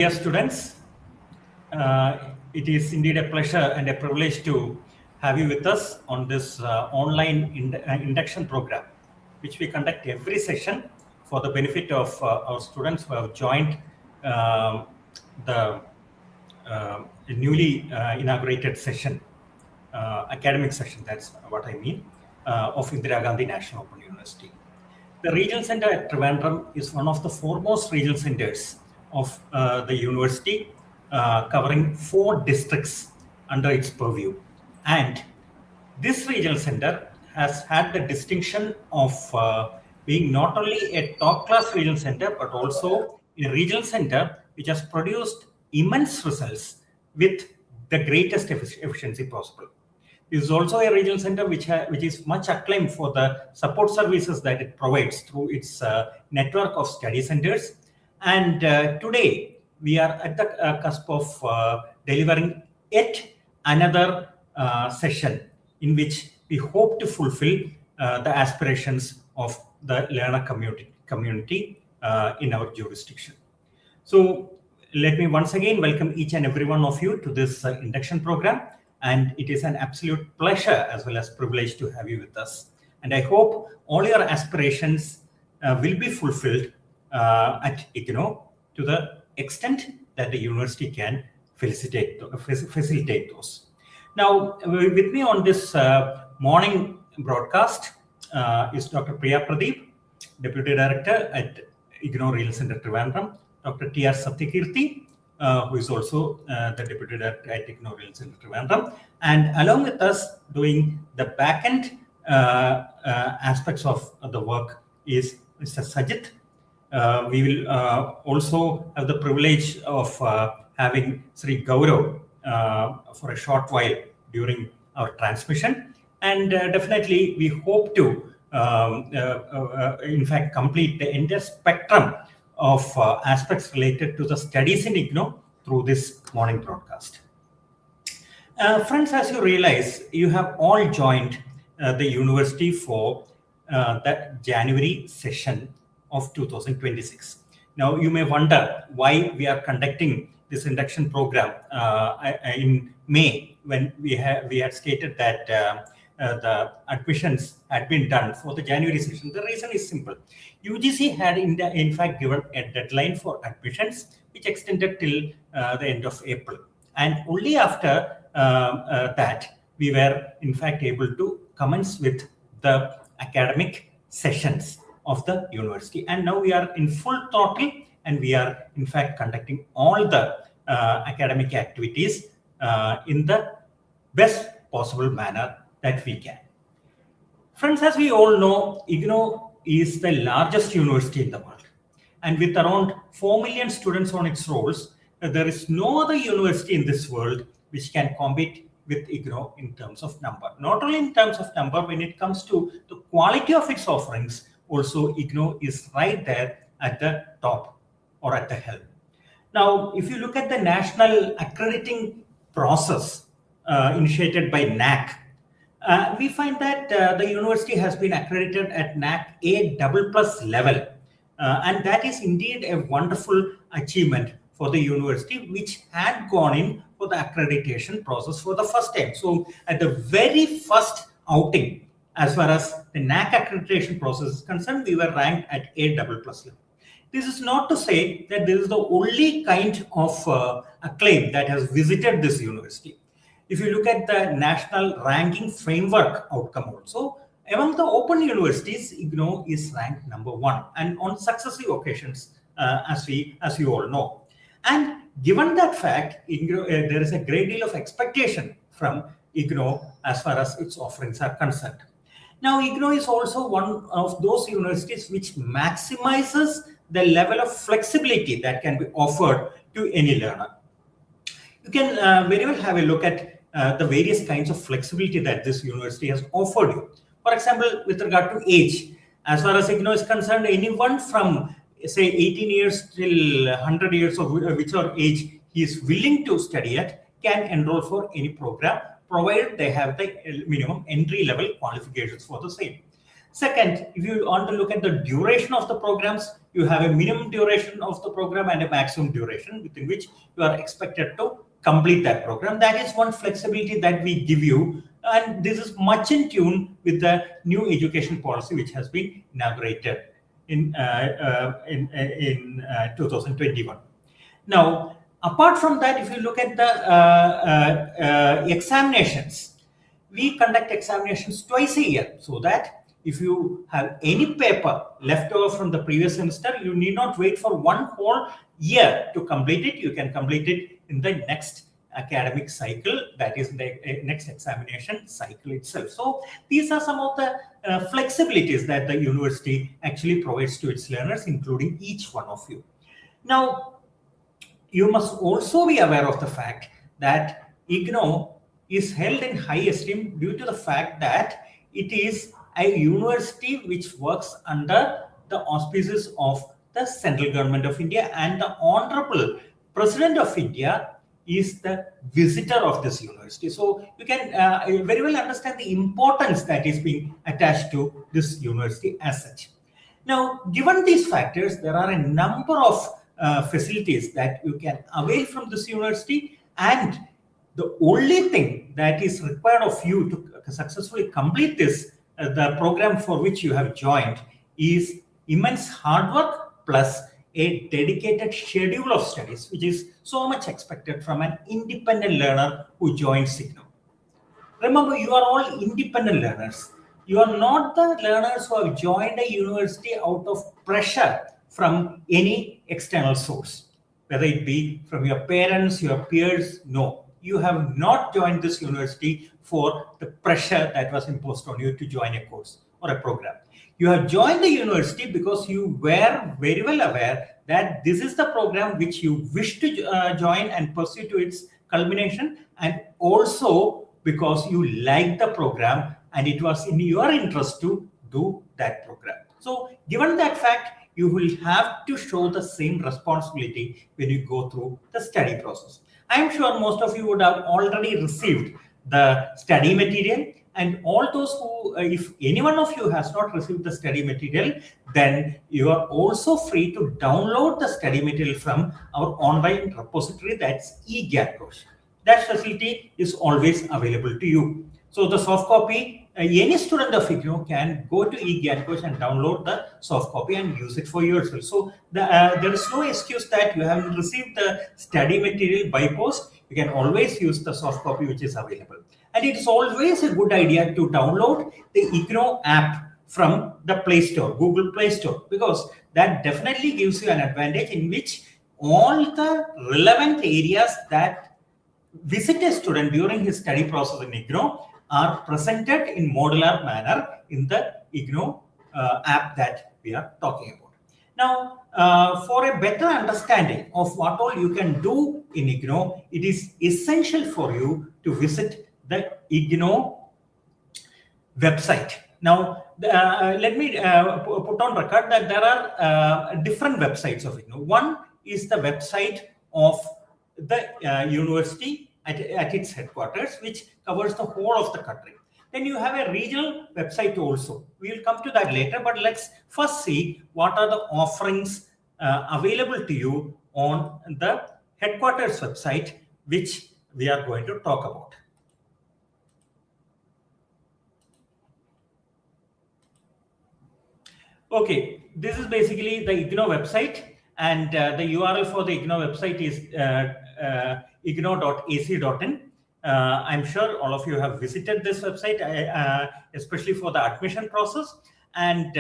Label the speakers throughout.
Speaker 1: Dear students, it is indeed a pleasure and a privilege to have you with us on this online induction program, which we conduct every session for the benefit of our students who have joined the newly inaugurated session, academic session, that's what I mean, of Indira Gandhi National Open University. The regional center at Trivandrum is one of the foremost regional centers of the university, covering 4 districts under its purview. And this regional center has had the distinction of being not only a top-class regional center, but also a regional center which has produced immense results with the greatest efficiency possible. This is also a regional center which is much acclaimed for the support services that it provides through its network of study centers. And today, we are at the cusp of delivering yet another session in which we hope to fulfill the aspirations of the learner community in our jurisdiction. So let me once again welcome each and every one of you to this induction program. And it is an absolute pleasure as well as privilege to have you with us. And I hope all your aspirations will be fulfilled at IGNOU to the extent that the university can facilitate those. Now, with me on this morning broadcast is Dr. Priya Pradeep, Deputy Director at IGNOU Regional Center Trivandrum, Dr. T.R. Satyakirti, who is also the Deputy Director at IGNOU General Induction Trivandrum, and along with us doing the back-end aspects of the work is Mr. Sajit. We will also have the privilege of having Sri Gaurav for a short while during our transmission, and definitely we hope to in fact complete the entire spectrum of aspects related to the studies in IGNOU through this morning broadcast. Friends, as you realize, you have all joined the university for the January session of 2026. Now, you may wonder why we are conducting this induction program in May, when we had stated that the admissions had been done for the January session. The reason is simple. UGC had in fact given a deadline for admissions which extended till the end of April. And only after that, we were in fact able to commence with the academic sessions of the university. And now we are in full throttle and we are in fact conducting all the academic activities in the best possible manner that we can. Friends, as we all know, IGNOU is the largest university in the world. And with around 4 million students on its rolls, there is no other university in this world which can compete with IGNOU in terms of number. Not only in terms of number, when it comes to the quality of its offerings, also IGNOU is right there at the top or at the helm. Now, if you look at the national accrediting process initiated by NAC, we find that the university has been accredited at NAC A++ level. And that is indeed a wonderful achievement for the university, which had gone in for the accreditation process for the first time. So at the very first outing, as far as the NAC accreditation process is concerned, we were ranked at A++ level. This is not to say that this is the only kind of acclaim that has visited this university. If you look at the national ranking framework outcome also, among the open universities, IGNOU is ranked number 1 and on successive occasions, as you all know. And given that fact, there is a great deal of expectation from IGNOU as far as its offerings are concerned. Now, IGNOU is also one of those universities which maximizes the level of flexibility that can be offered to any learner. You can very well have a look at the various kinds of flexibility that this university has offered you. For example, with regard to age, as far as IGNOU is concerned, anyone from say 18 years till 100 years of whichever age he is willing to study at can enroll for any program, provided they have the minimum entry level qualifications for the same. Second, if you want to look at the duration of the programs, you have a minimum duration of the program and a maximum duration within which you are expected to complete that program. That is one flexibility that we give you, and this is much in tune with the new education policy which has been inaugurated in 2021. Now, apart from that, if you look at the examinations, we conduct examinations twice a year, so that if you have any paper left over from the previous semester, you need not wait for one whole year to complete it. You can complete it in the next academic cycle, that is the next examination cycle itself. So these are some of the flexibilities that the university actually provides to its learners, including each one of you. Now, you must also be aware of the fact that IGNOU is held in high esteem due to the fact that it is a university which works under the auspices of the central government of India, and the Honorable President of India is the visitor of this university. So you can very well understand the importance that is being attached to this university as such. Now, given these factors, there are a number of facilities that you can avail from this university, and the only thing that is required of you to successfully complete this the program for which you have joined is immense hard work plus a dedicated schedule of studies, which is so much expected from an independent learner who joins IGNOU. Remember, you are all independent learners. You are not the learners who have joined a university out of pressure from any external source, whether it be from your parents, your peers. No, you have not joined this university for the pressure that was imposed on you to join a course or a program. You have joined the university because you were very well aware that this is the program which you wish to join and pursue to its culmination, and also because you like the program and it was in your interest to do that program. So given that fact, you will have to show the same responsibility when you go through the study process. I am sure most of you would have already received the study material, and all those who, if any one of you has not received the study material, then you are also free to download the study material from our online repository, that's IGNOU. That facility is always available to you. So the soft copy, any student of IGNOU can go to IGNOU and download the soft copy and use it for yourself. So there is no excuse that you haven't received the study material by post. You can always use the soft copy which is available. And it is always a good idea to download the IGNOU app from the Play Store, Google Play Store, because that definitely gives you an advantage in which all the relevant areas that visit a student during his study process in IGNOU are presented in modular manner in the IGNOU app that we are talking about. Now, for a better understanding of what all you can do in IGNOU, it is essential for you to visit the IGNOU website. Now, let me put on record that there are different websites of IGNOU. One is the website of the university at its headquarters, which covers the whole of the country. Then you have a regional website also. We will come to that later, but let's first see what are the offerings available to you on the headquarters website, which we are going to talk about. Okay, this is basically the IGNOU website, and the URL for the IGNOU website is ignou.ac.in. I'm sure all of you have visited this website, especially for the admission process. And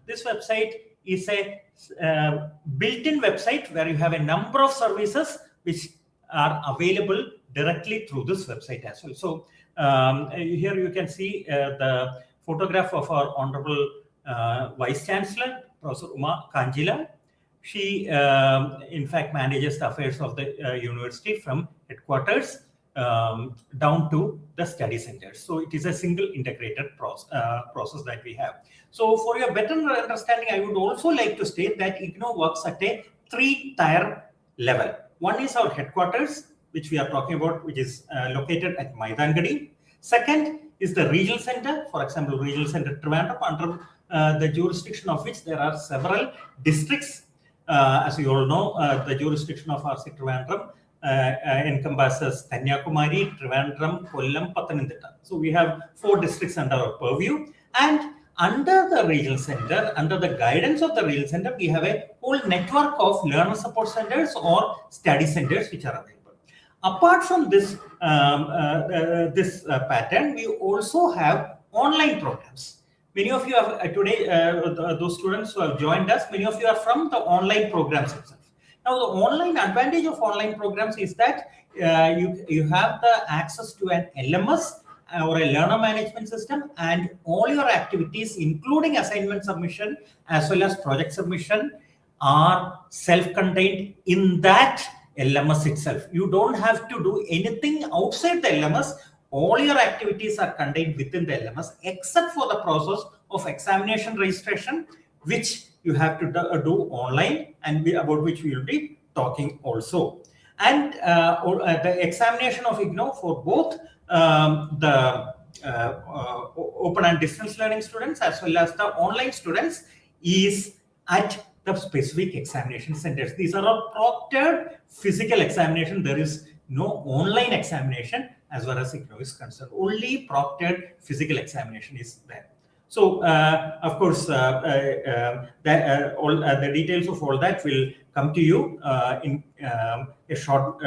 Speaker 1: this website is a built-in website where you have a number of services which are available directly through this website as well. So here you can see the photograph of our Honorable Vice Chancellor, Professor Uma Kanjila. She, in fact, manages the affairs of the university from headquarters down to the study centers. So it is a single integrated process that we have. So for your better understanding, I would also like to state that IGNOU works at a 3-tier level. One is our headquarters, which we are talking about, which is located at Maidangadi. Second is the regional center, for example, regional center Trivandrum under the jurisdiction of which there are several districts. As you all know, the jurisdiction of RC Trivandrum encompasses Kanyakumari, Trivandrum, Kollam, Pathanamthitta. So we have 4 districts under our purview, and under the regional center, under the guidance of the regional center, we have a whole network of learner support centers or study centers which are available. Apart from this pattern, we also have online programs. Many of you have today, those students who have joined us, many of you are from the online programs itself. Now, the online advantage of online programs is that you have the access to an LMS or a learner management system, and all your activities, including assignment submission as well as project submission, are self-contained in that LMS itself. You don't have to do anything outside the LMS. All your activities are contained within the LMS, except for the process of examination registration, which you have to do online, and about which we will be talking also. And the examination of IGNOU for both the open and distance learning students as well as the online students is at the specific examination centers. These are all proctored physical examination. There is no online examination as far as IGNOU is concerned. Only proctored physical examination is there. So, of course, the details of all that will come to you in a short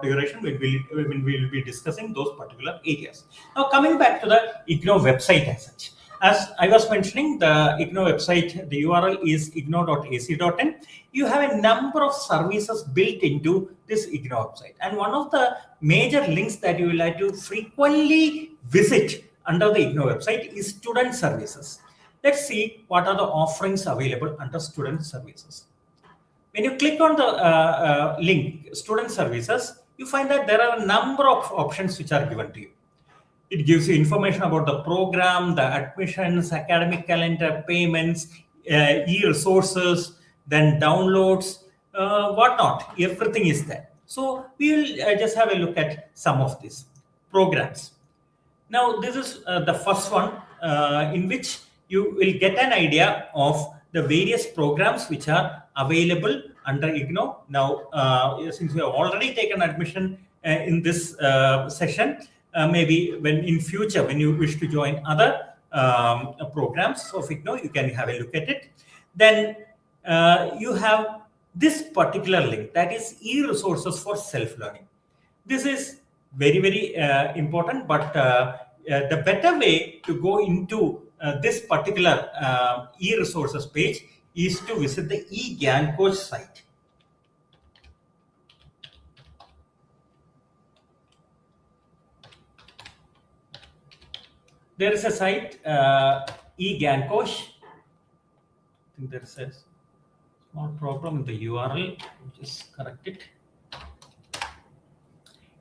Speaker 1: duration when we will be discussing those particular areas. Now, coming back to the IGNOU website as such. As I was mentioning, the IGNOU website, the URL is ignou.ac.in. You have a number of services built into this IGNOU website. And one of the major links that you will like to frequently visit under the IGNOU website is student services. Let's see what are the offerings available under student services. When you click on the link, student services, you find that there are a number of options which are given to you. It gives you information about the program, the admissions, academic calendar, payments, e-resources, then downloads, whatnot. Everything is there. So we will just have a look at some of these programs. Now, this is the first one in which you will get an idea of the various programs which are available under IGNOU. Now, since we have already taken admission in this session, maybe when in future, when you wish to join other programs of IGNOU, you can have a look at it. Then you have this particular link, that is e-resources for self-learning. This is very, very important, but the better way to go into this particular e-resources page is to visit the eGyanCoach site. There is a site, eGyanCoach. I think there is a small problem in the URL. Just correct it.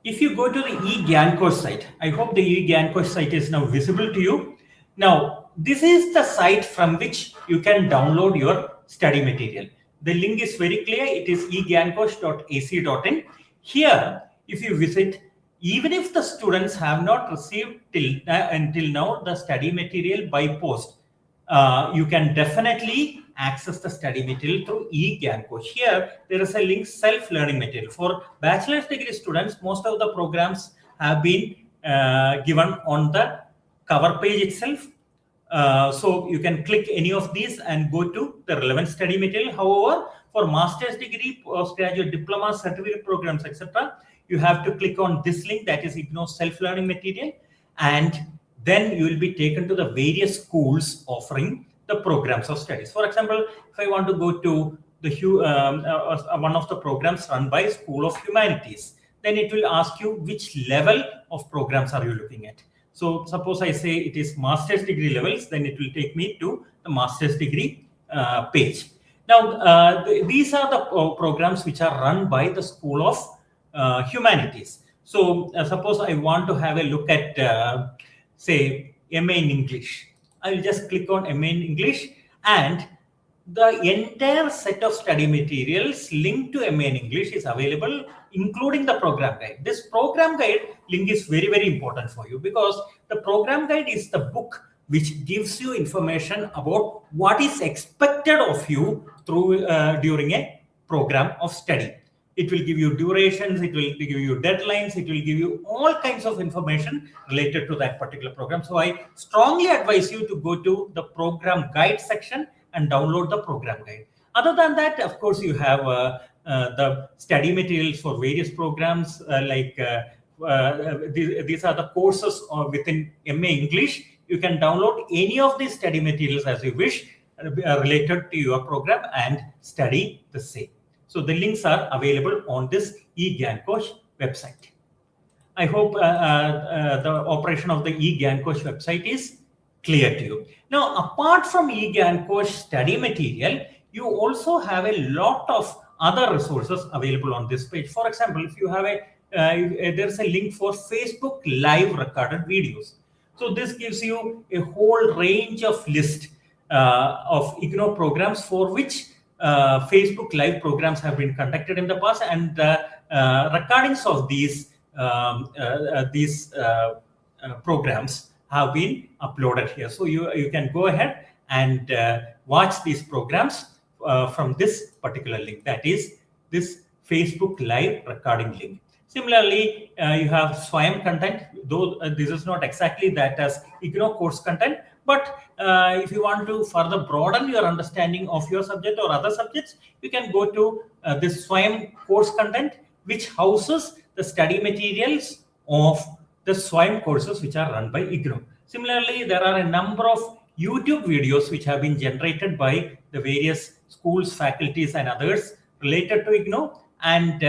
Speaker 1: If you go to the eGyanCoach site, I hope the eGyanCoach site is now visible to you. Now, this is the site from which you can download your study material. The link is very clear. It is egyancoach.ac.in. Here, if you visit, even if the students have not received until now the study material by post, you can definitely access the study material through eGyanCoach. Here, there is a link, self-learning material. For bachelor's degree students, most of the programs have been given on the cover page itself. So you can click any of these and go to the relevant study material. However, for master's degree, postgraduate diploma, certificate programs, etc., you have to click on this link, that is IGNOU self-learning material, and then you will be taken to the various schools offering the programs of studies. For example, if I want to go to the one of the programs run by School of Humanities, then it will ask you which level of programs are you looking at. So suppose I say it is master's degree levels, then it will take me to the master's degree page. Now, these are the programs which are run by the School of Humanities. So suppose I want to have a look at, say, MA in English. I will just click on MA in English, and the entire set of study materials linked to MA in English is available, including the program guide. This program guide link is very, very important for you, because the program guide is the book which gives you information about what is expected of you through during a program of study. It will give you durations, it will give you deadlines, it will give you all kinds of information related to that particular program. So I strongly advise you to go to the program guide section and download the program guide. Other than that, of course, you have the study materials for various programs these are the courses within MA English. You can download any of these study materials as you wish related to your program and study the same. So the links are available on this eGyanKosh website. I hope the operation of the eGyanKosh website is clear to you. Now, apart from eGyanKosh study material, you also have a lot of other resources available on this page. For example, if you have there's a link for Facebook live recorded videos. So this gives you a whole range of list of IGNOU programs for which Facebook live programs have been conducted in the past, and the recordings of these programs have been uploaded here. So you can go ahead and watch these programs from this particular link, that is this Facebook live recording link. Similarly, you have SWAYAM content, though this is not exactly that as IGNOU course content, but if you want to further broaden your understanding of your subject or other subjects, you can go to this SWAYAM course content, which houses the study materials of the SWAYAM courses which are run by IGNOU. Similarly, there are a number of YouTube videos which have been generated by the various schools, faculties, and others related to IGNOU. And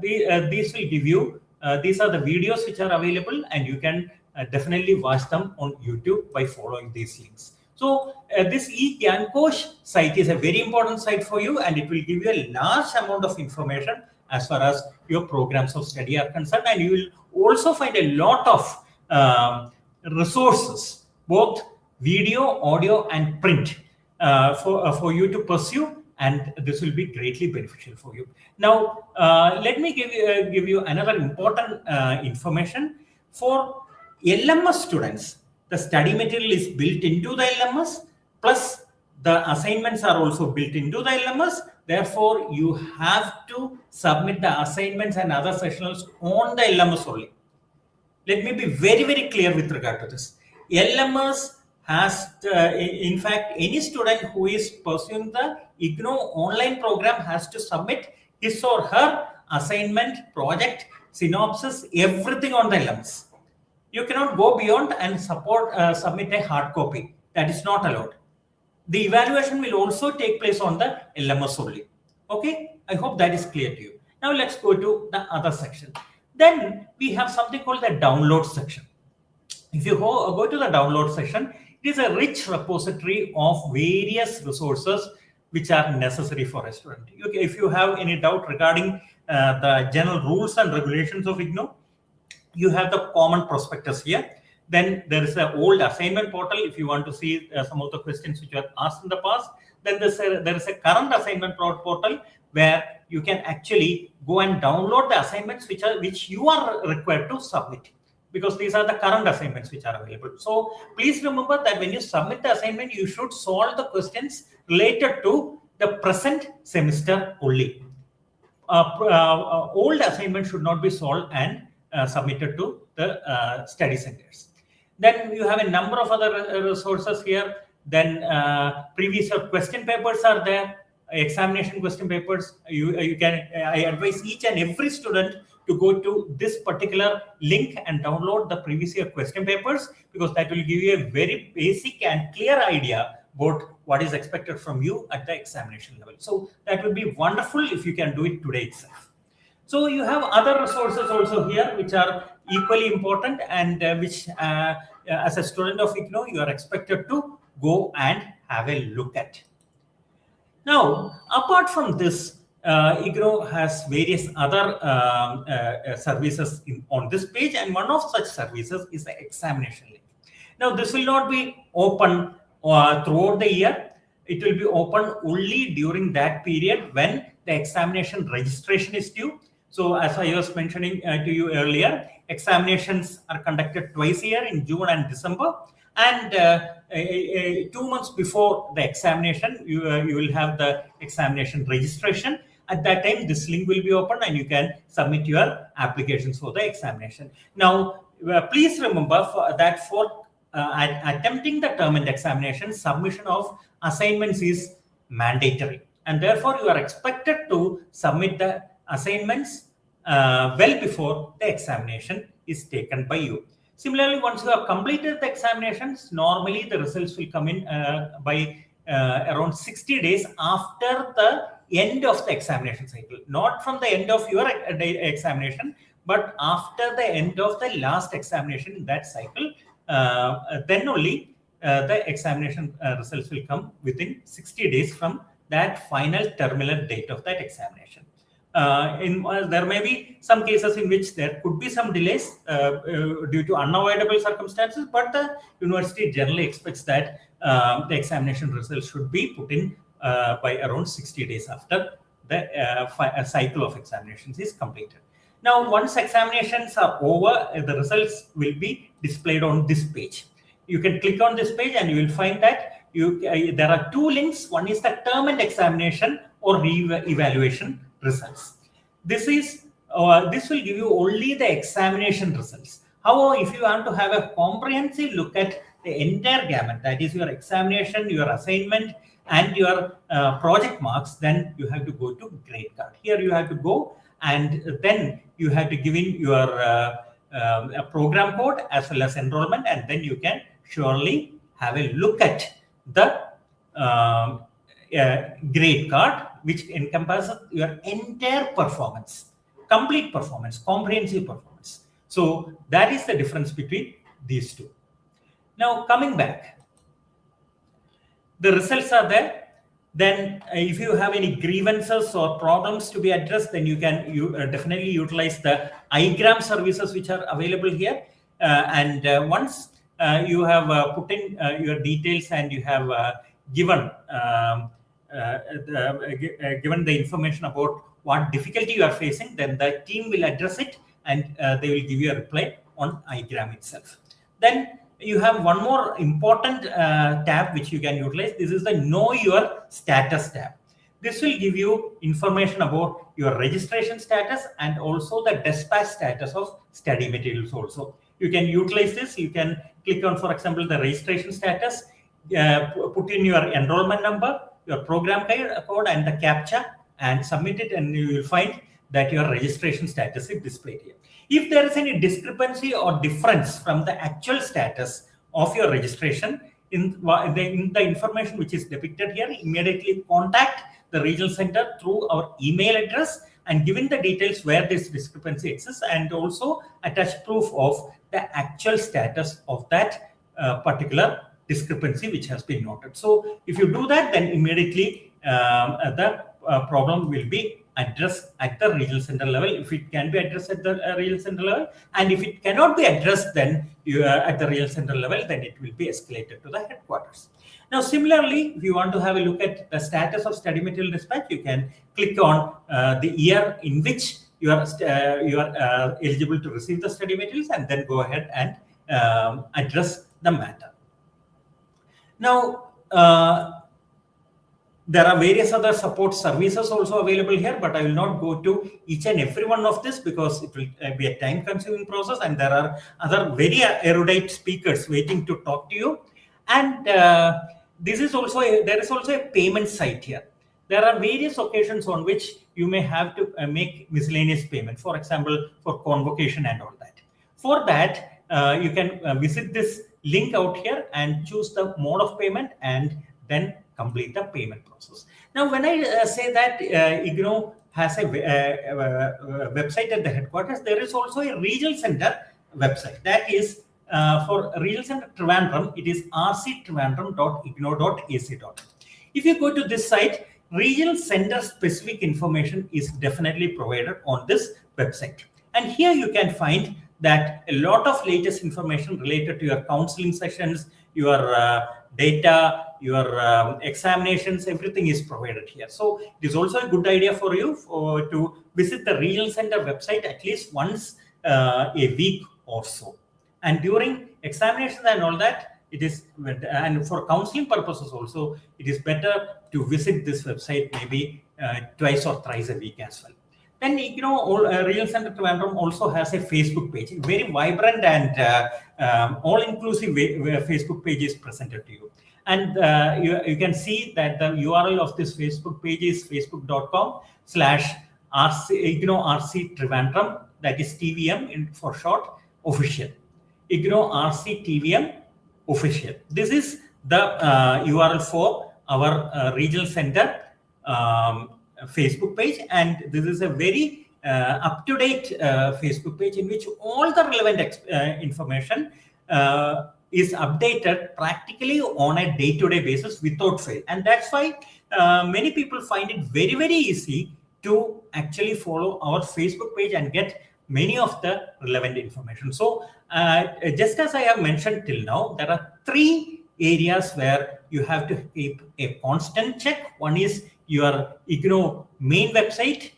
Speaker 1: these will give you, these are the videos which are available, and you can definitely watch them on YouTube by following these links. So this eGyanKosh site is a very important site for you, and it will give you a large amount of information as far as your programs of study are concerned. And you will also find a lot of resources, both video, audio, and print for you to pursue. And this will be greatly beneficial for you. Now, let me give you another important information. For LMS students, the study material is built into the LMS, plus the assignments are also built into the LMS. Therefore, you have to submit the assignments and other sessionals on the LMS only. Let me be very, very clear with regard to this. LMS has, in fact, any student who is pursuing the IGNOU online program has to submit his or her assignment, project, synopsis, everything on the LMS. You cannot go beyond and submit a hard copy. That is not allowed. The evaluation will also take place on the LMS only. Okay, I hope that is clear to you. Now let's go to the other section. Then we have something called the download section. If you go to the download section, it is a rich repository of various resources which are necessary for a student. If you have any doubt regarding the general rules and regulations of IGNOU, you have the common prospectus here. Then there is an old assignment portal if you want to see some of the questions which were asked in the past. Then there is a current assignment portal where you can actually go and download the assignments which you are required to submit, because these are the current assignments which are available. So please remember that when you submit the assignment, you should solve the questions related to the present semester only. Old assignment should not be solved and submitted to the study centers. Then you have a number of other resources here. Then previous year question papers are there, examination question papers. I advise each and every student to go to this particular link and download the previous year question papers, because that will give you a very basic and clear idea about what is expected from you at the examination level. So that will be wonderful if you can do it today itself. So you have other resources also here which are equally important, and which as a student of IGNOU you are expected to go and have a look at. Now, apart from this, IGNOU has various other services on this page, and one of such services is the examination link. Now, this will not be open throughout the year. It will be open only during that period when the examination registration is due. So as I was mentioning to you earlier, examinations are conducted twice a year in June and December. And 2 months before the examination, you will have the examination registration. At that time, this link will be open and you can submit your applications for the examination. Now, please remember that for attempting the term and examination, submission of assignments is mandatory. And therefore, you are expected to submit the assignments well before the examination is taken by you. Similarly, once you have completed the examinations, normally the results will come in by around 60 days after the end of the examination cycle. Not from the end of your examination, but after the end of the last examination in that cycle, then only the examination results will come within 60 days from that final terminal date of that examination. There may be some cases in which there could be some delays due to unavoidable circumstances, but the university generally expects that the examination results should be put in by around 60 days after the cycle of examinations is completed. Now, once examinations are over, the results will be displayed on this page. You can click on this page and you will find that there are two links. One is the term and examination or re-evaluation results. This will give you only the examination results. However, if you want to have a comprehensive look at the entire gamut, that is your examination, your assignment, and your project marks, then you have to go to grade card. Here you have to go and then you have to give in your program code as well as enrollment, and then you can surely have a look at the grade card, which encompasses your entire performance, complete performance, comprehensive performance. So that is the difference between these two. Now coming back, the results are there. Then if you have any grievances or problems to be addressed, then you can definitely utilize the IGNOU services which are available here. Once you have put in your details and you have given the information about what difficulty you are facing, then the team will address it and they will give you a reply on IGNOU itself. Then you have one more important tab which you can utilize. This is the Know Your Status tab. This will give you information about your registration status and also the dispatch status of study materials also. You can utilize this. You can click on, for example, the registration status, put in your enrollment number, your program code and the CAPTCHA and submit it, and you will find that your registration status is displayed here. If there is any discrepancy or difference from the actual status of your registration in the information which is depicted here, immediately contact the regional center through our email address and given the details where this discrepancy exists, and also attach proof of the actual status of that particular discrepancy which has been noted. So if you do that, then immediately the problem will be addressed at the regional center level, if it can be addressed at the regional center level, and if it cannot be addressed then at the regional center level, then it will be escalated to the headquarters. Now similarly, if you want to have a look at the status of study material dispatch, you can click on the year in which you are eligible to receive the study materials, and then go ahead and address the matter. Now there are various other support services also available here, but I will not go to each and every one of this because it will be a time-consuming process, and there are other very erudite speakers waiting to talk to you. And this is also there is also a payment site here. There are various occasions on which you may have to make miscellaneous payment, for example, for convocation and all that. For that, you can visit this link out here and choose the mode of payment and then complete the payment process. Now, when I say that IGNOU has a website at the headquarters, there is also a regional center website. That is for regional center Trivandrum, it is rctrivandrum.ignou.ac.in. If you go to this site, regional center specific information is definitely provided on this website. And here you can find that a lot of latest information related to your counseling sessions, your data, your examinations, everything is provided here. So it is also a good idea for you to visit the regional center website at least once a week or so. And during examinations and all that, it is, and for counseling purposes also, it is better to visit this website maybe twice or thrice a week as well. Then Regional Center Trivandrum also has a Facebook page, very vibrant and all-inclusive Facebook page is presented to you. And you can see that the URL of this Facebook page is facebook.com/IGNOU Trivandrum, that is TVM for short, official. IGNOU TVM official. This is the URL for our regional center Facebook page, and this is a very up-to-date Facebook page in which all the relevant information is updated practically on a day-to-day basis without fail. And that's why many people find it very, very easy to actually follow our Facebook page and get many of the relevant information. So just as I have mentioned till now, there are 3 areas where you have to keep a constant check. One is your IGNOU main website,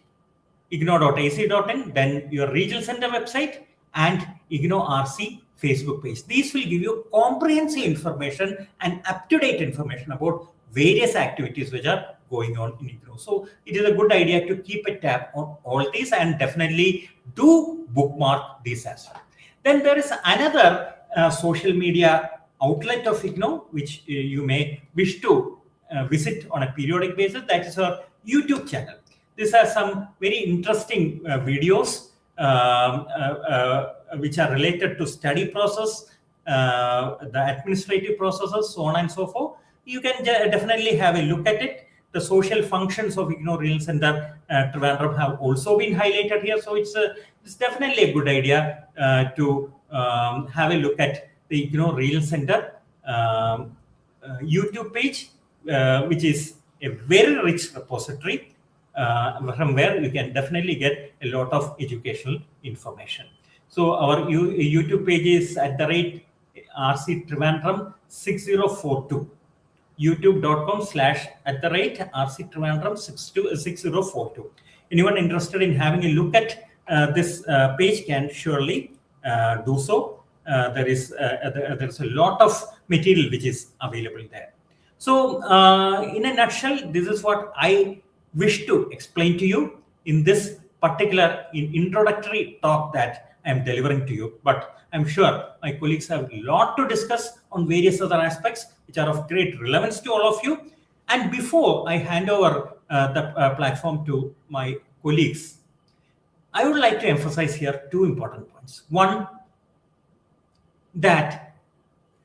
Speaker 1: ignou.ac.in, then your regional center website, and IGNOU RC Facebook page. These will give you comprehensive information and up-to-date information about various activities which are going on in IGNOU. So it is a good idea to keep a tab on all these and definitely do bookmark these as well. Then there is another social media outlet of IGNOU which you may wish to visit on a periodic basis. That is our YouTube channel. This has some very interesting videos which are related to study process, the administrative processes, so on and so forth. You can definitely have a look at it. The social functions of IGNOU Regional Center Trivandrum have also been highlighted here. So it's definitely a good idea to have a look at the IGNOU Regional Center YouTube page, which is a very rich repository from where you can definitely get a lot of educational information. So our YouTube page is @RC Trivandrum 6042. youtube.com/RC Trivandrum 6042. Anyone interested in having a look at this page can surely do so. There's a lot of material which is available there. So in a nutshell, this is what I wish to explain to you in this particular introductory talk that I am delivering to you. But I'm sure my colleagues have a lot to discuss on various other aspects which are of great relevance to all of you. And before I hand over the platform to my colleagues, I would like to emphasize here 2 important points. One, that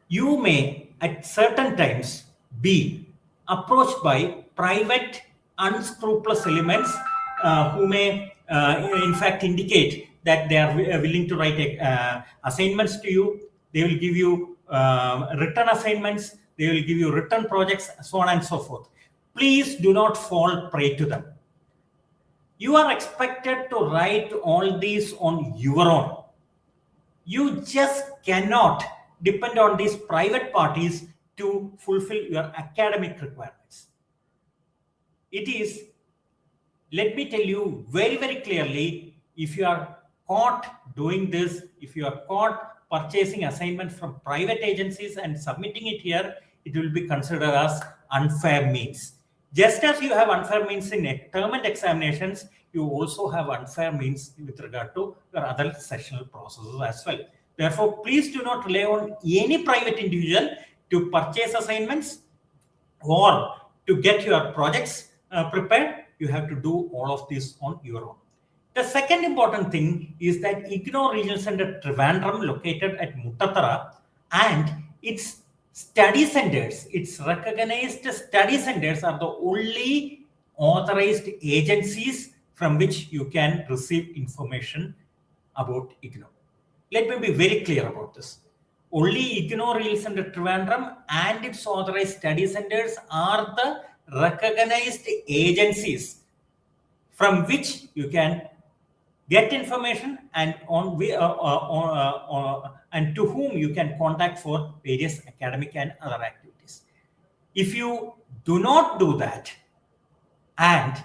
Speaker 1: you may at certain times be approached by private unscrupulous elements who may in fact indicate that they are willing to write assignments to you. They will give you written assignments, they will give you written projects, so on and so forth. Please do not fall prey to them. You are expected to write all these on your own. You just cannot depend on these private parties to fulfill your academic requirements. It is, let me tell you very, very clearly, if you are caught doing this, if you are caught purchasing assignments from private agencies and submitting it here, it will be considered as unfair means. Just as you have unfair means in term and examinations, you also have unfair means with regard to your other sessional processes as well. Therefore, please do not rely on any private individual to purchase assignments or to get your projects prepared. You have to do all of this on your own. The second important thing is that IGNOU Regional Center Trivandrum, located at Muttathara, and its study centers, its recognized study centers, are the only authorized agencies from which you can receive information about IGNOU. Let me be very clear about this. Only IGNOU Regional Center Trivandrum and its authorized study centers are the recognized agencies from which you can get information and and to whom you can contact for various academic and other activities. If you do not do that and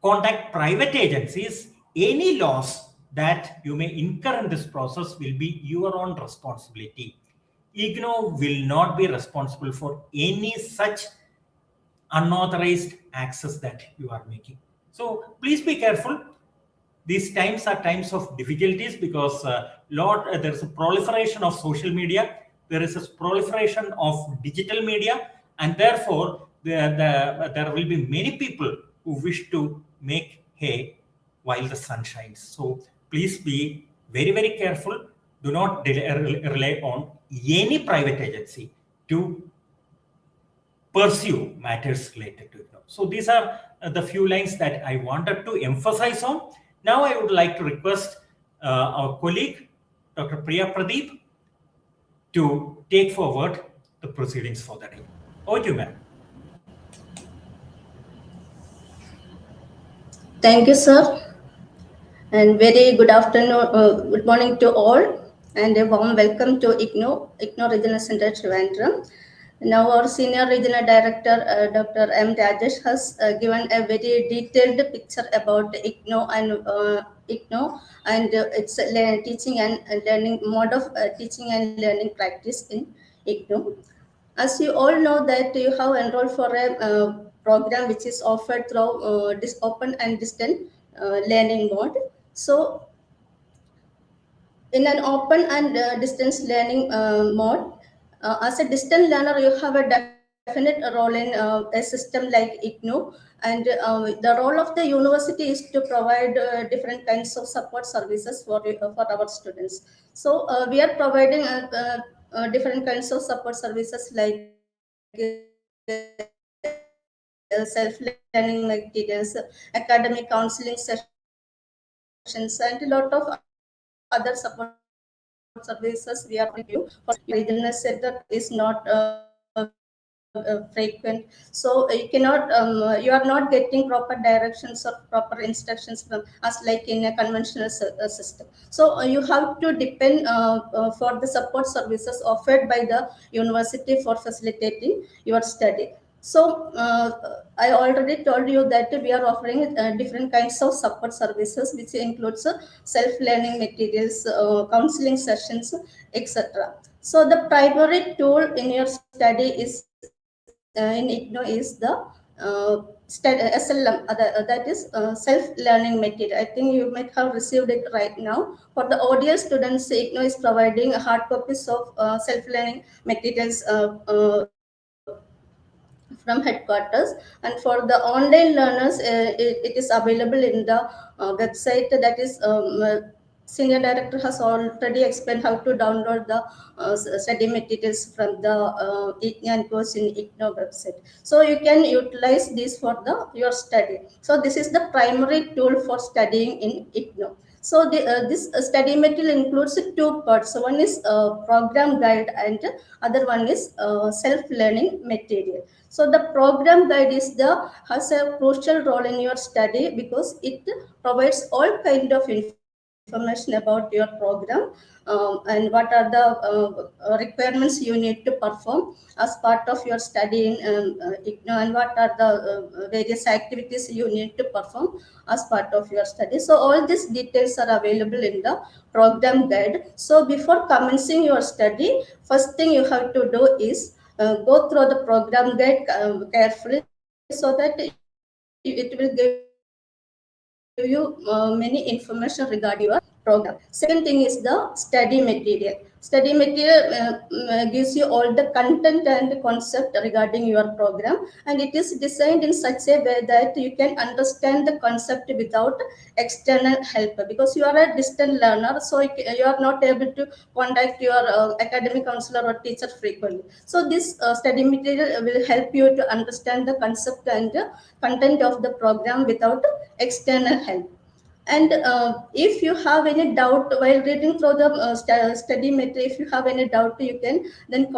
Speaker 1: contact private agencies, any loss that you may incur in this process will be your own responsibility. IGNOU will not be responsible for any such unauthorized access that you are making. So please be careful. These times are times of difficulties because there is a proliferation of social media, there is a proliferation of digital media, and therefore there will be many people who wish to make hay while the sun shines. So please be very, very careful. Do not rely on any private agency to pursue matters related to it. So these are the few lines that I wanted to emphasize on. Now I would like to request our colleague, Dr. Priya Pradeep, to take forward the proceedings for the day. Over to you, ma'am.
Speaker 2: Thank you, sir. And very good afternoon, good morning to all, and a warm welcome to IGNOU Regional Center Trivandrum. Now, our Senior Regional Director, Dr. M. Rajesh, has given a very detailed picture about IGNOU and its teaching and learning mode of teaching and learning practice in IGNOU. As you all know that you have enrolled for a program which is offered through this open and distant learning mode. So in an open and distance learning mode, as a distant learner, you have a definite role in a system like IGNOU. And the role of the university is to provide different kinds of support services for our students. So we are providing different kinds of support services like self-learning materials, academic counseling sessions, and a lot of other support services we are providing to you. For your regional center is not frequent, so you are not getting proper directions or proper instructions from us like in a conventional system. So you have to depend for the support services offered by the university for facilitating your study. So I already told you that we are offering different kinds of support services, which includes self-learning materials, counseling sessions, etc. So the primary tool in your study is in IGNOU is the SLM, that is self-learning material. I think you might have received it right now. For the ODL students, IGNOU is providing hard copies of self-learning materials from headquarters, and for the online learners it is available in the website, that is senior director has already explained how to download the study materials from the IGNOU course in IGNOU website. So you can utilize this for your study. So this is the primary tool for studying in IGNOU. So this study material includes two parts. One is program guide and other one is self-learning material. So the program guide has a crucial role in your study because it provides all kind of information about your program, and what are the requirements you need to perform as part of your study in IGNOU, and what are the various activities you need to perform as part of your study. So all these details are available in the program guide. So before commencing your study, first thing you have to do is go through the program guide carefully, so that it will give you many information regarding your program. Second thing is the study material. Study material gives you all the content and concept regarding your program, and it is designed in such a way that you can understand the concept without external help, because you are a distant learner, so you are not able to contact your academic counselor or teacher frequently. So this study material will help you to understand the concept and content of the program without external help. And if you have any doubt while reading through the study material, if you have any doubt, you can then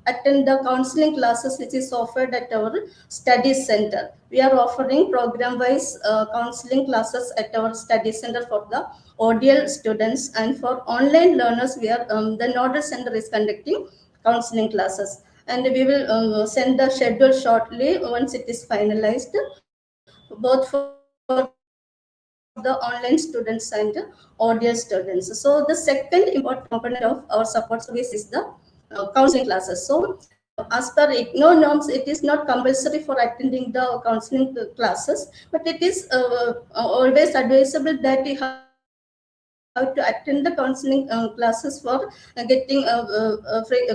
Speaker 2: attend the counseling classes which is offered at our study center. We are offering program wise counseling classes at our study center for the ODL students, and for online learners we are the Nodal Center is conducting counseling classes. and we will send the schedule shortly once it is finalized, both for the online students and audio students. So the second important component of our support service is the counseling classes. So as per IGNOU norms, it is not compulsory for attending the counseling classes, but it is always advisable that you have to attend the counseling classes for getting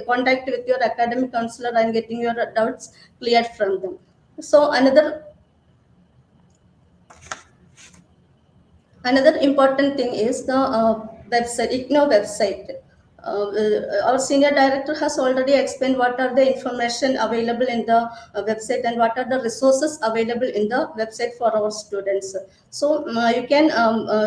Speaker 2: contact with your academic counselor and getting your doubts cleared from them. So another important thing is the website, IGNOU website. Our senior director has already explained what are the information available in the website and what are the resources available in the website for our students. So you can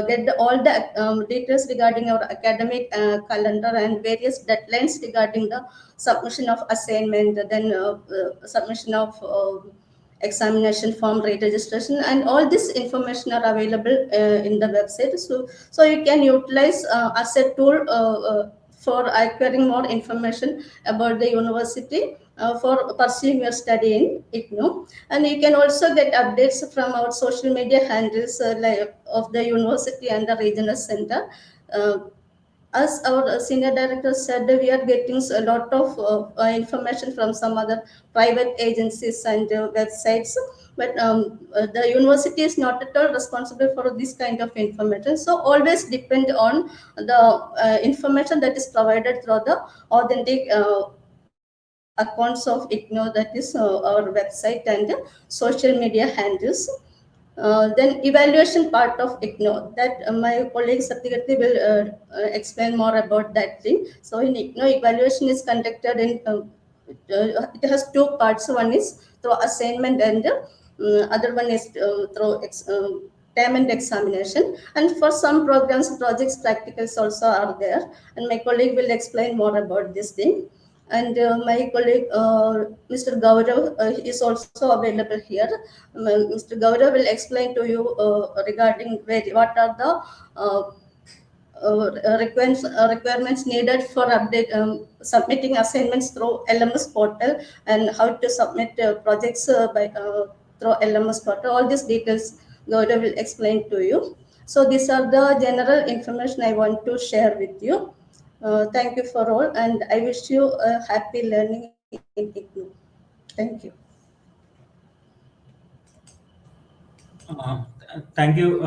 Speaker 2: get all the details regarding our academic calendar and various deadlines regarding the submission of assignment, then submission of examination form, rate registration, and all this information are available in the website. So you can utilize as a tool for acquiring more information about the university for pursuing your study in IGNOU. And you can also get updates from our social media handles like of the university and the regional center. Uh, as our senior director said, we are getting a lot of information from some other private agencies and websites, but the university is not at all responsible for this kind of information. So always depend on the information that is provided through the authentic accounts of IGNOU, that is our website and social media handles. Then evaluation part of IGNOU, that my colleague Satyagati will explain more about that thing. So in IGNOU, evaluation is conducted in, it has two parts. One is through assignment and other one is through term and examination. And for some programs, projects, practicals also are there. And my colleague will explain more about this thing. And my colleague, Mr. Gaurav, is also available here. Mr. Gaurav will explain to you regarding what are the requirements needed for submitting assignments through LMS portal, and how to submit projects through LMS portal. All these details Gaurav will explain to you. So these are the general information I want to share with you. Thank you for all, and I wish you a happy learning in IGNOU. Thank you.
Speaker 1: Thank you,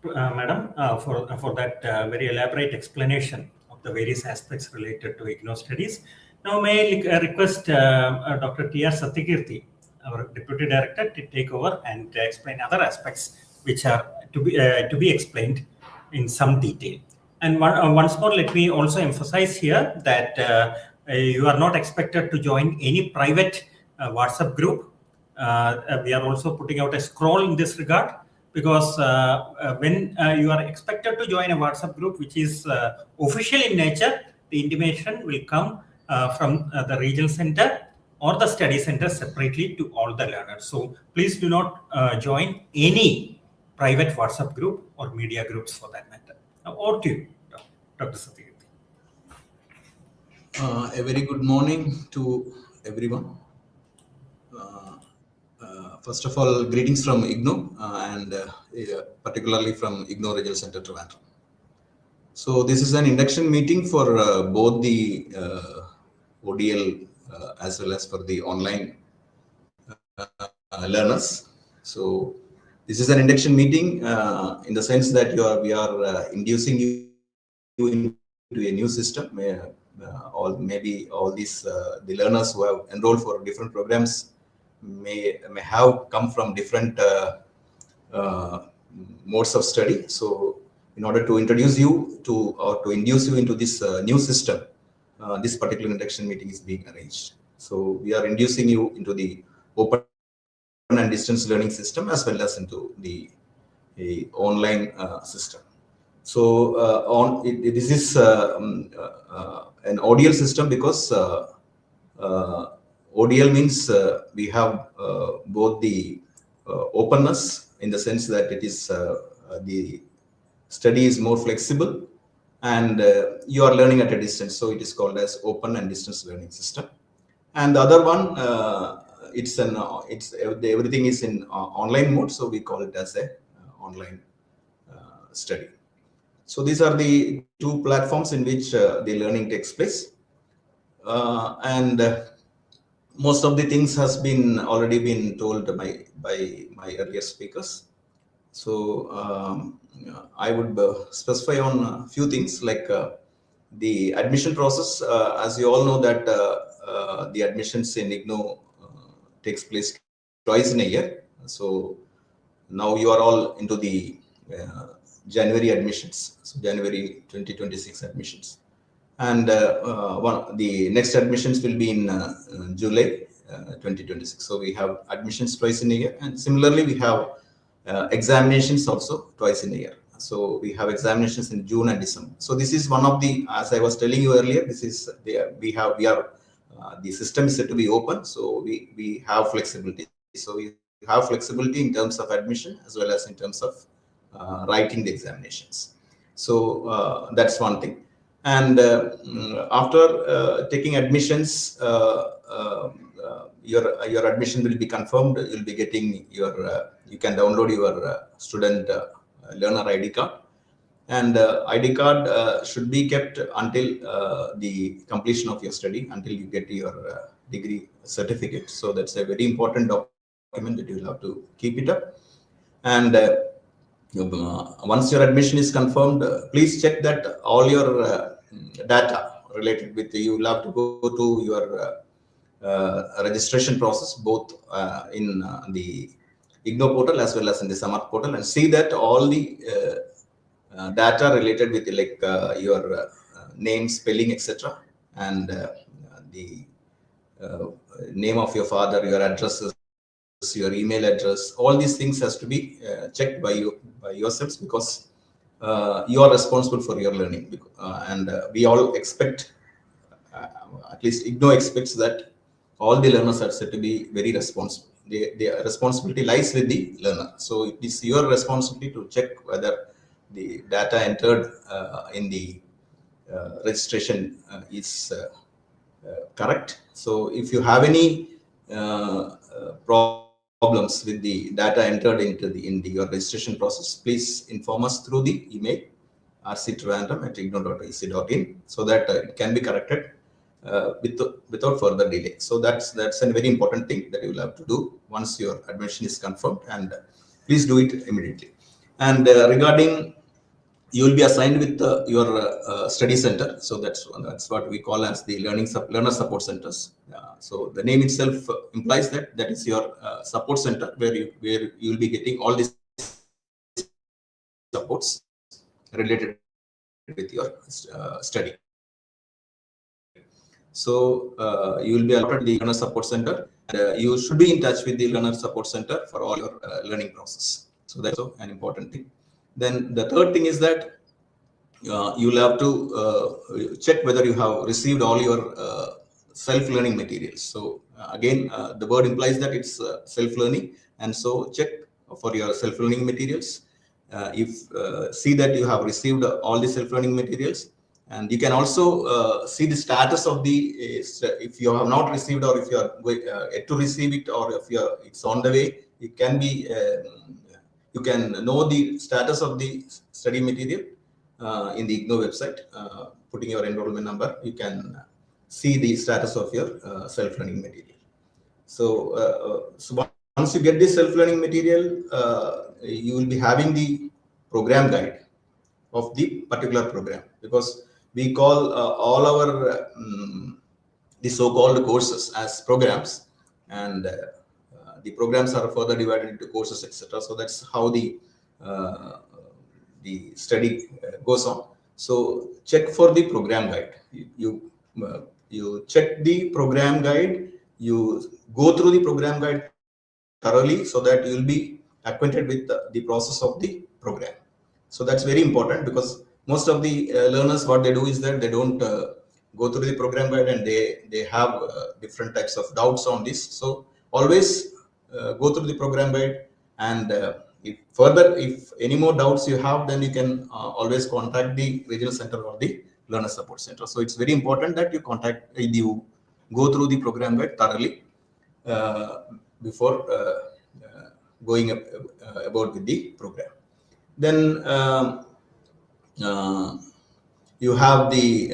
Speaker 1: Madam, for that very elaborate explanation of the various aspects related to IGNOU studies. Now, may I request Dr. T.R. Satyakirti, our Deputy Director, to take over and explain other aspects which are to be explained in some detail. And once more, let me also emphasize here that you are not expected to join any private WhatsApp group. We are also putting out a scroll in this regard, because when you are expected to join a WhatsApp group which is official in nature, the intimation will come from the regional center or the study center separately to all the learners. So please do not join any private WhatsApp group or media groups for that matter. Now, over to you, Dr. Satyakirti.
Speaker 3: A very good morning to everyone. First of all, greetings from IGNOU and particularly from IGNOU Regional Center Trivandrum. So this is an induction meeting for both the ODL as well as for the online learners. So this is an induction meeting in the sense that we are inducing you into a new system. Maybe all these the learners who have enrolled for different programs may have come from different modes of study. So in order to introduce you to or to induce you into this new system, this particular induction meeting is being arranged. So we are inducing you into the open and distance learning system as well as into the online system. So this is an ODL system, because ODL means we have both the openness in the sense that it is the study is more flexible, and you are learning at a distance. So it is called as open and distance learning system. And the other one, everything is in online mode, so we call it as a online study. So these are the two platforms in which the learning takes place, and most of the things has been already been told by my earlier speakers. So I would specify on a few things like the admission process. As you all know that the admissions in IGNOU takes place twice in a year. So now you are all into the January admissions, so January 2026 admissions. And the next admissions will be in July 2026. So we have admissions twice in a year, and similarly we have examinations also twice in a year. So we have examinations in June and December. So this is one of the, as I was telling you earlier, this is the system is said to be open, so we have flexibility. So we have flexibility in terms of admission as well as in terms of writing the examinations. So that's one thing. And after taking admissions, your admission will be confirmed. You'll be getting your you can download your student learner ID card, and ID card should be kept until the completion of your study, until you get your degree certificate. So that's a very important document that you'll have to keep it up. And once your admission is confirmed, please check that all your data related with you will have to go to your registration process, both in the IGNOU portal as well as in the Samarth portal, and see that all the data related with your name, spelling, etc., and the name of your father, your addresses, your email address, all these things has to be checked by yourselves, because you are responsible for your learning, and we all expect, at least IGNOU expects, that all the learners are said to be very responsible. Their responsibility lies with the learner. So it is your responsibility to check whether the data entered in the registration is correct. So if you have any problems with the data entered into your registration process, please inform us through the email rctrivandrum@ignou.ac.in, so that it can be corrected without further delay. So that's a very important thing that you will have to do once your admission is confirmed, and please do it immediately. And regarding, you will be assigned with your study center. So that's what we call as the learner support centers. So the name itself implies that is your support center, where you will be getting all these supports related with your study. So you will be allotted the learner support center. You should be in touch with the learner support center for all your learning process. So that's also an important thing. Then the third thing is that you will have to check whether you have received all your self-learning materials. So again, the word implies that it's self-learning, and so check for your self-learning materials. See that you have received all the self-learning materials, and you can also see the status of the if you have not received, or if you are yet to receive it, or if it's on the way. It can be you can know the status of the study material in the IGNOU website. Putting your enrollment number, you can see the status of your self-learning material. So once you get this self-learning material, you will be having the program guide of the particular program, because we call all our the so-called courses as programs, and the programs are further divided into courses, etc. So that's how the study goes on. So check for the program guide. You check the program guide. You go through the program guide thoroughly, so that you will be acquainted with the process of the program. So that's very important, because most of the learners, what they do is that they don't go through the program guide, and they have different types of doubts on this. So always go through the program guide, and if any more doubts you have, then you can always contact the regional center or the learner support center. So it's very important that you go through the program guide thoroughly before going about with the program. Then you have the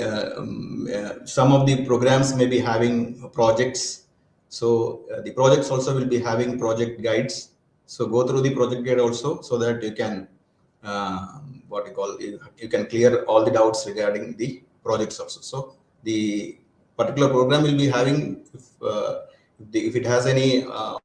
Speaker 3: some of the programs may be having projects. So the projects also will be having project guides. So go through the project guide also, so that you can what you call, you can clear all the doubts regarding the projects also. So the particular program will be having, if it has any of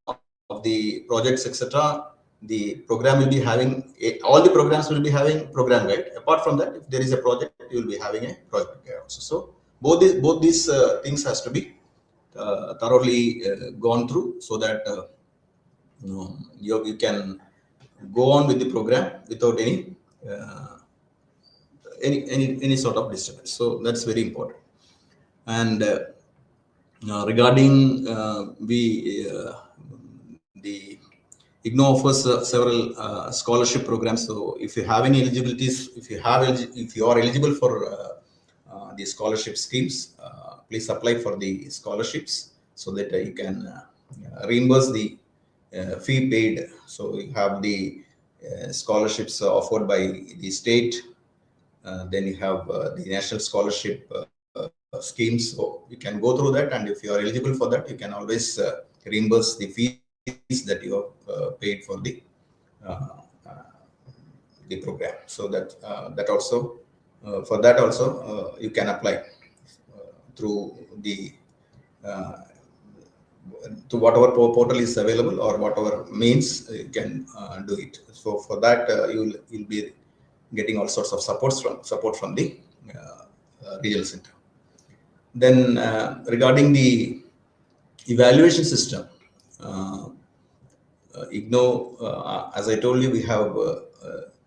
Speaker 3: the projects, etc., the program will be having all the programs will be having program guide. Apart from that, if there is a project, you will be having a project guide also. So both these things has to be thoroughly gone through, so that you can go on with the program without any sort of disturbance. So that's very important. And regarding the IGNOU offers several scholarship programs. So if you have any eligibilities, if you are eligible for the scholarship schemes, please apply for the scholarships, so that you can reimburse the fee paid. So you have the scholarships offered by the state. Then you have the national scholarship schemes. So you can go through that, and if you are eligible for that, you can always reimburse the fees that you have paid for the program. So that also for that also you can apply through the to whatever portal is available, or whatever means you can do it. So for that you'll be getting all sorts of support from the regional center. Then regarding the evaluation system, IGNOU, as I told you, we have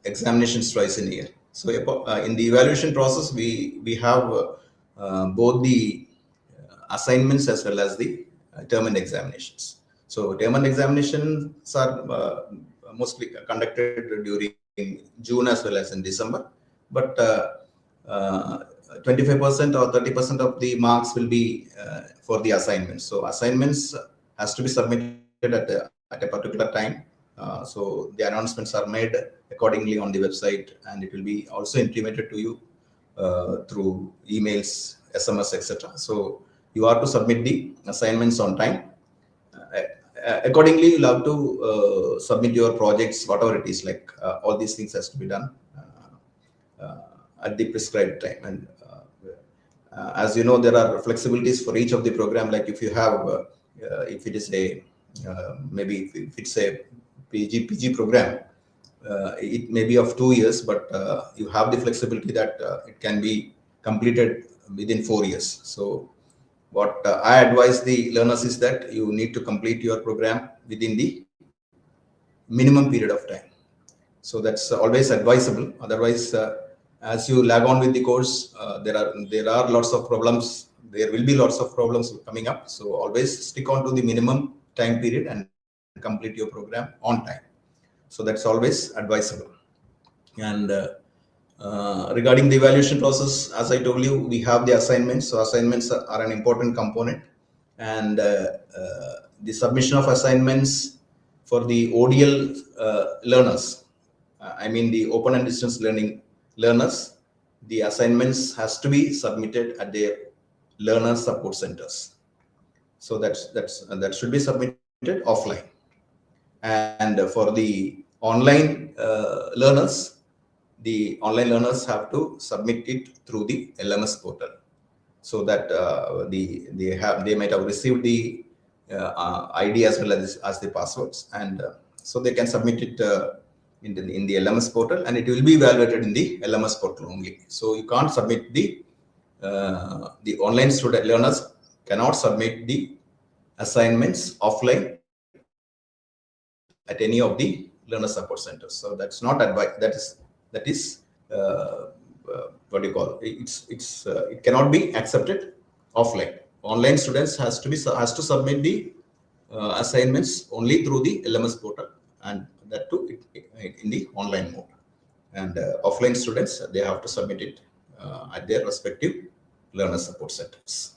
Speaker 3: examinations twice in a year. So in the evaluation process, we have both the assignments as well as the term and examinations. So term and examinations are mostly conducted during June as well as in December, but 25% or 30% of the marks will be for the assignments. So assignments has to be submitted at a particular time. So the announcements are made accordingly on the website, and it will be also intimated to you through emails, SMS, etc. So you are to submit the assignments on time. Accordingly, you'll have to submit your projects, whatever it is, like all these things has to be done at the prescribed time. And as you know, there are flexibilities for each of the program. Like if you have, if it is a maybe if it's a PG program, it may be of 2 years, but you have the flexibility that it can be completed within 4 years. So what I advise the learners is that you need to complete your program within the minimum period of time. So that's always advisable. Otherwise, as you lag on with the course, there are lots of problems. There will be lots of problems coming up. So always stick on to the minimum time period and complete your program on time. So that's always advisable. And regarding the evaluation process, as I told you, we have the assignments. So assignments are an important component, and the submission of assignments for the ODL learners, I mean the open and distance learning learners, the assignments has to be submitted at their learner support centers. So that should be submitted offline. And for the online learners, the online learners have to submit it through the LMS portal, so that they might have received the ID as well as the passwords, and so they can submit it in the LMS portal, and it will be evaluated in the LMS portal only. So you can't submit the online student learners cannot submit the assignments offline at any of the learner support centers. So that's not advice. That is what do you call it? It cannot be accepted offline. Online students has to submit the assignments only through the LMS portal, and that too in the online mode. And offline students, they have to submit it at their respective learner support centers.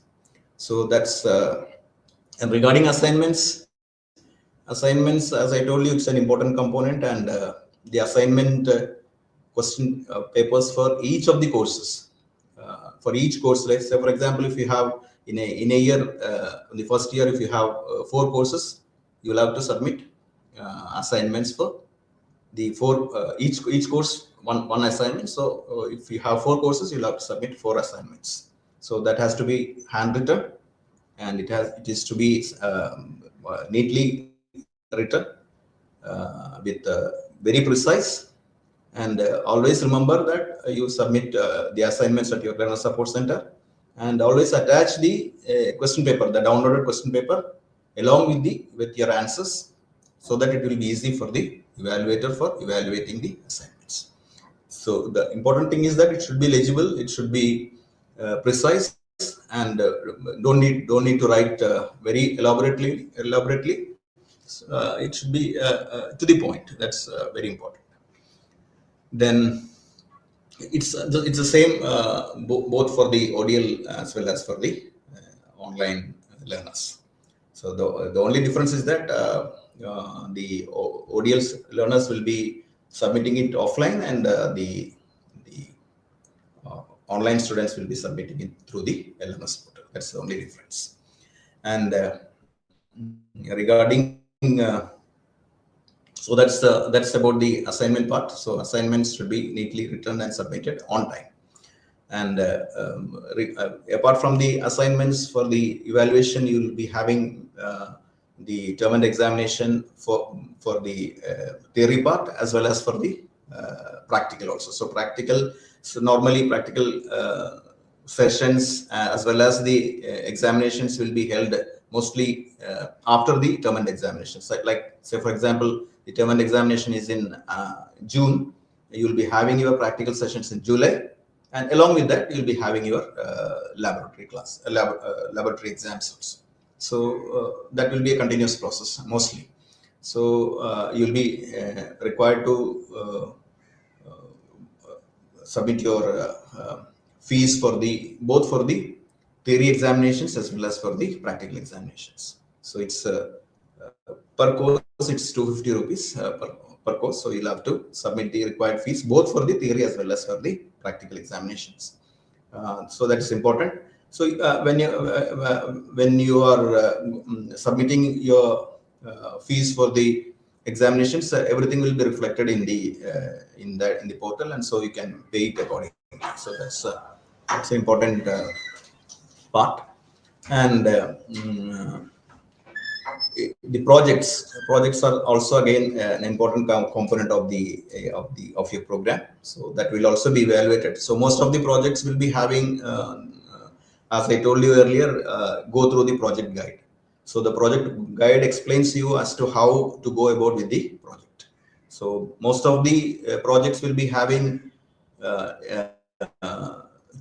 Speaker 3: So that's and regarding assignments, as I told you, it's an important component, and the assignment question papers for each of the courses. For each course, let's say for example, if you have in a year, in the first year, if you have 4 courses, you will have to submit assignments for the 4 each course one assignment. So if you have 4 courses, you'll have to submit 4 assignments. So that has to be handwritten, and it is to be neatly written with very precise. And always remember that you submit the assignments at your learner support center, and always attach the question paper, the downloaded question paper, along with your answers, so that it will be easy for the evaluator for evaluating the assignments. So the important thing is that it should be legible, it should be precise, and don't need to write very elaborately. It should be to the point. That's very important. Then it's the same both for the ODL as well as for the online learners. So the only difference is that the ODL learners will be submitting it offline, and the online students will be submitting it through the LMS portal. That's the only difference. And regarding so that's about the assignment part. So assignments should be neatly written and submitted on time. And apart from the assignments, for the evaluation, you will be having the term and examination for the theory part, as well as for the practical also. So normally practical sessions as well as the examinations will be held mostly after the term and examination. So like say for example, the term and examination is in June. You will be having your practical sessions in July, and along with that you'll be having your laboratory exams also. So that will be a continuous process mostly. So you'll be required to submit your fees for both for the theory examinations as well as for the practical examinations. So it's per course it's 250 rupees per course. So you'll have to submit the required fees both for the theory as well as for the practical examinations. So that is important. So when you are submitting your fees for the examinations, everything will be reflected in the portal, and so you can pay it accordingly. So that's an important part. And the projects are also again an important component of your program. So that will also be evaluated. So most of the projects will be having, as I told you earlier, go through the project guide. So the project guide explains you as to how to go about with the project. So most of the projects will be having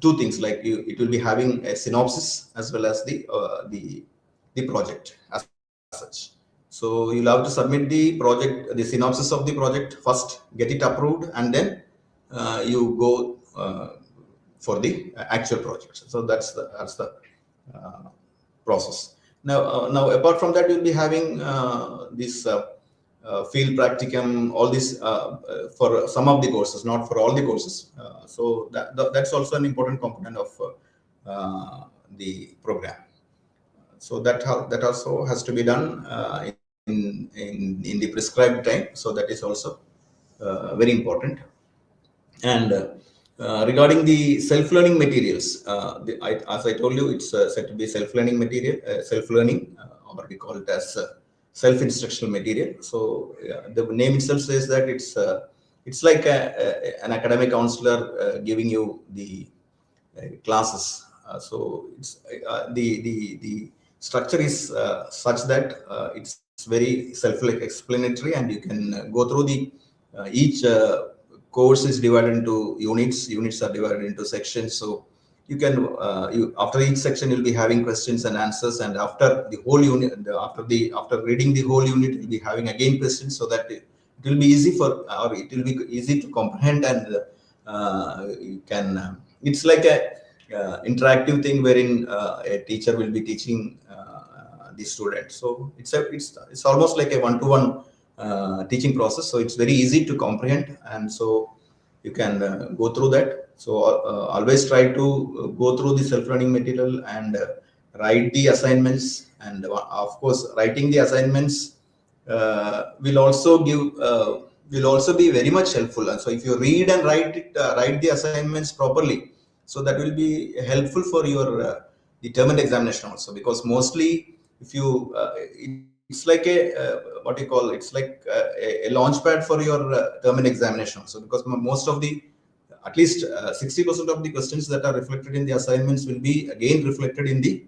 Speaker 3: 2 things, like it will be having a synopsis as well as the project as such. So you'll have to submit the synopsis of the project first, get it approved, and then you go for the actual project. So that's the process. Now apart from that, you'll be having this field practicum, all this for some of the courses, not for all the courses. So that's also an important component of the program. So that also has to be done in the prescribed time. So that is also very important. And regarding the self-learning materials, as I told you, it's said to be self-learning material, or we call it as self-instructional material. So the name itself says that it's like an academic counselor giving you the classes. So it's the structure is such that it's very self-explanatory, and you can go through each course is divided into units. Units are divided into sections. So you can after each section you'll be having questions and answers, and after the whole unit, after reading the whole unit, you'll be having again questions, so that it will be easy to comprehend, and you can it's like interactive thing wherein a teacher will be teaching the student. So it's almost like a one-to-one teaching process. So it's very easy to comprehend, and so you can go through that. So always try to go through the self-learning material and write the assignments. And of course, writing the assignments will also be very much helpful. And so if you read and write the assignments properly, so that will be helpful for your determined examination also, because mostly if you it's like a what you call, it's like a launch pad for your determined examination also, because most of the, at least 60% of the questions that are reflected in the assignments will be again reflected in the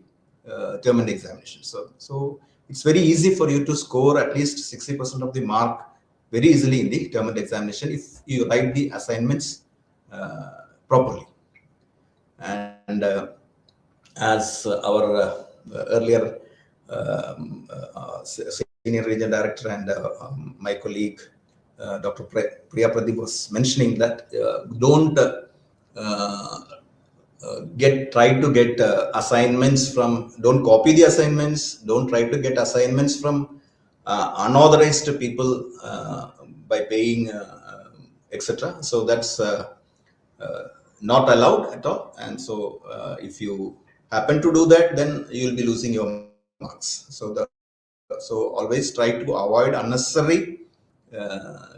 Speaker 3: determined examination. So it's very easy for you to score at least 60% of the mark very easily in the determined examination if you write the assignments properly. And as our earlier senior region director and my colleague Dr. Priya Pradeep was mentioning, that don't try to get assignments from, don't copy the assignments, don't try to get assignments from unauthorized people by paying etc. So that's not allowed at all. And so if you happen to do that, then you'll be losing your marks. So always try to avoid unnecessary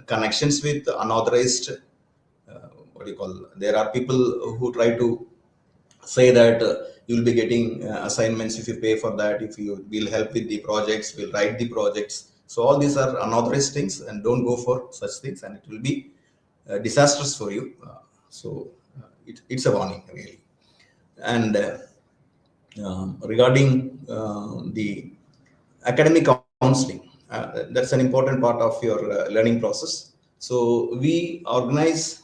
Speaker 3: connections with unauthorized what do you call, there are people who try to say that you'll be getting assignments if you pay for that, if you will help with the projects, will write the projects. So all these are unauthorized things, and don't go for such things, and it will be disastrous for you. It's a warning, really. And regarding the academic counseling, that's an important part of your learning process. So we organize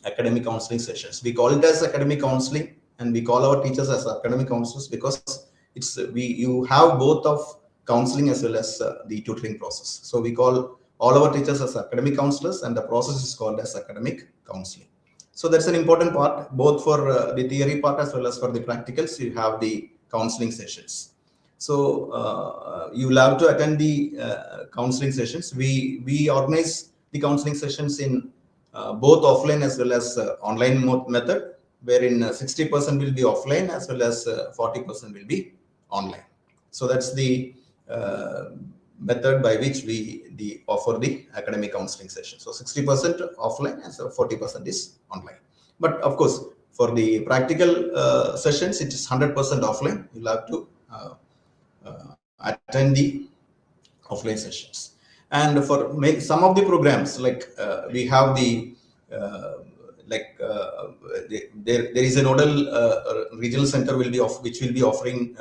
Speaker 3: academic counseling sessions. We call it as academic counseling, and we call our teachers as academic counselors, because you have both of counseling as well as the tutoring process. So we call all our teachers as academic counselors, and the process is called as academic counseling. So that's an important part, both for the theory part as well as for the practicals. You have the counseling sessions. So you will have to attend the counseling sessions. We organize the counseling sessions in both offline as well as online method, wherein 60% will be offline as well as 40% will be online. So that's the method by which we offer the academic counseling session. So 60% offline and so 40% is online. But of course, for the practical sessions, it is 100% offline. You'll have to attend the offline sessions. And for some of the programs, like we have the there is a nodal regional center which will be offering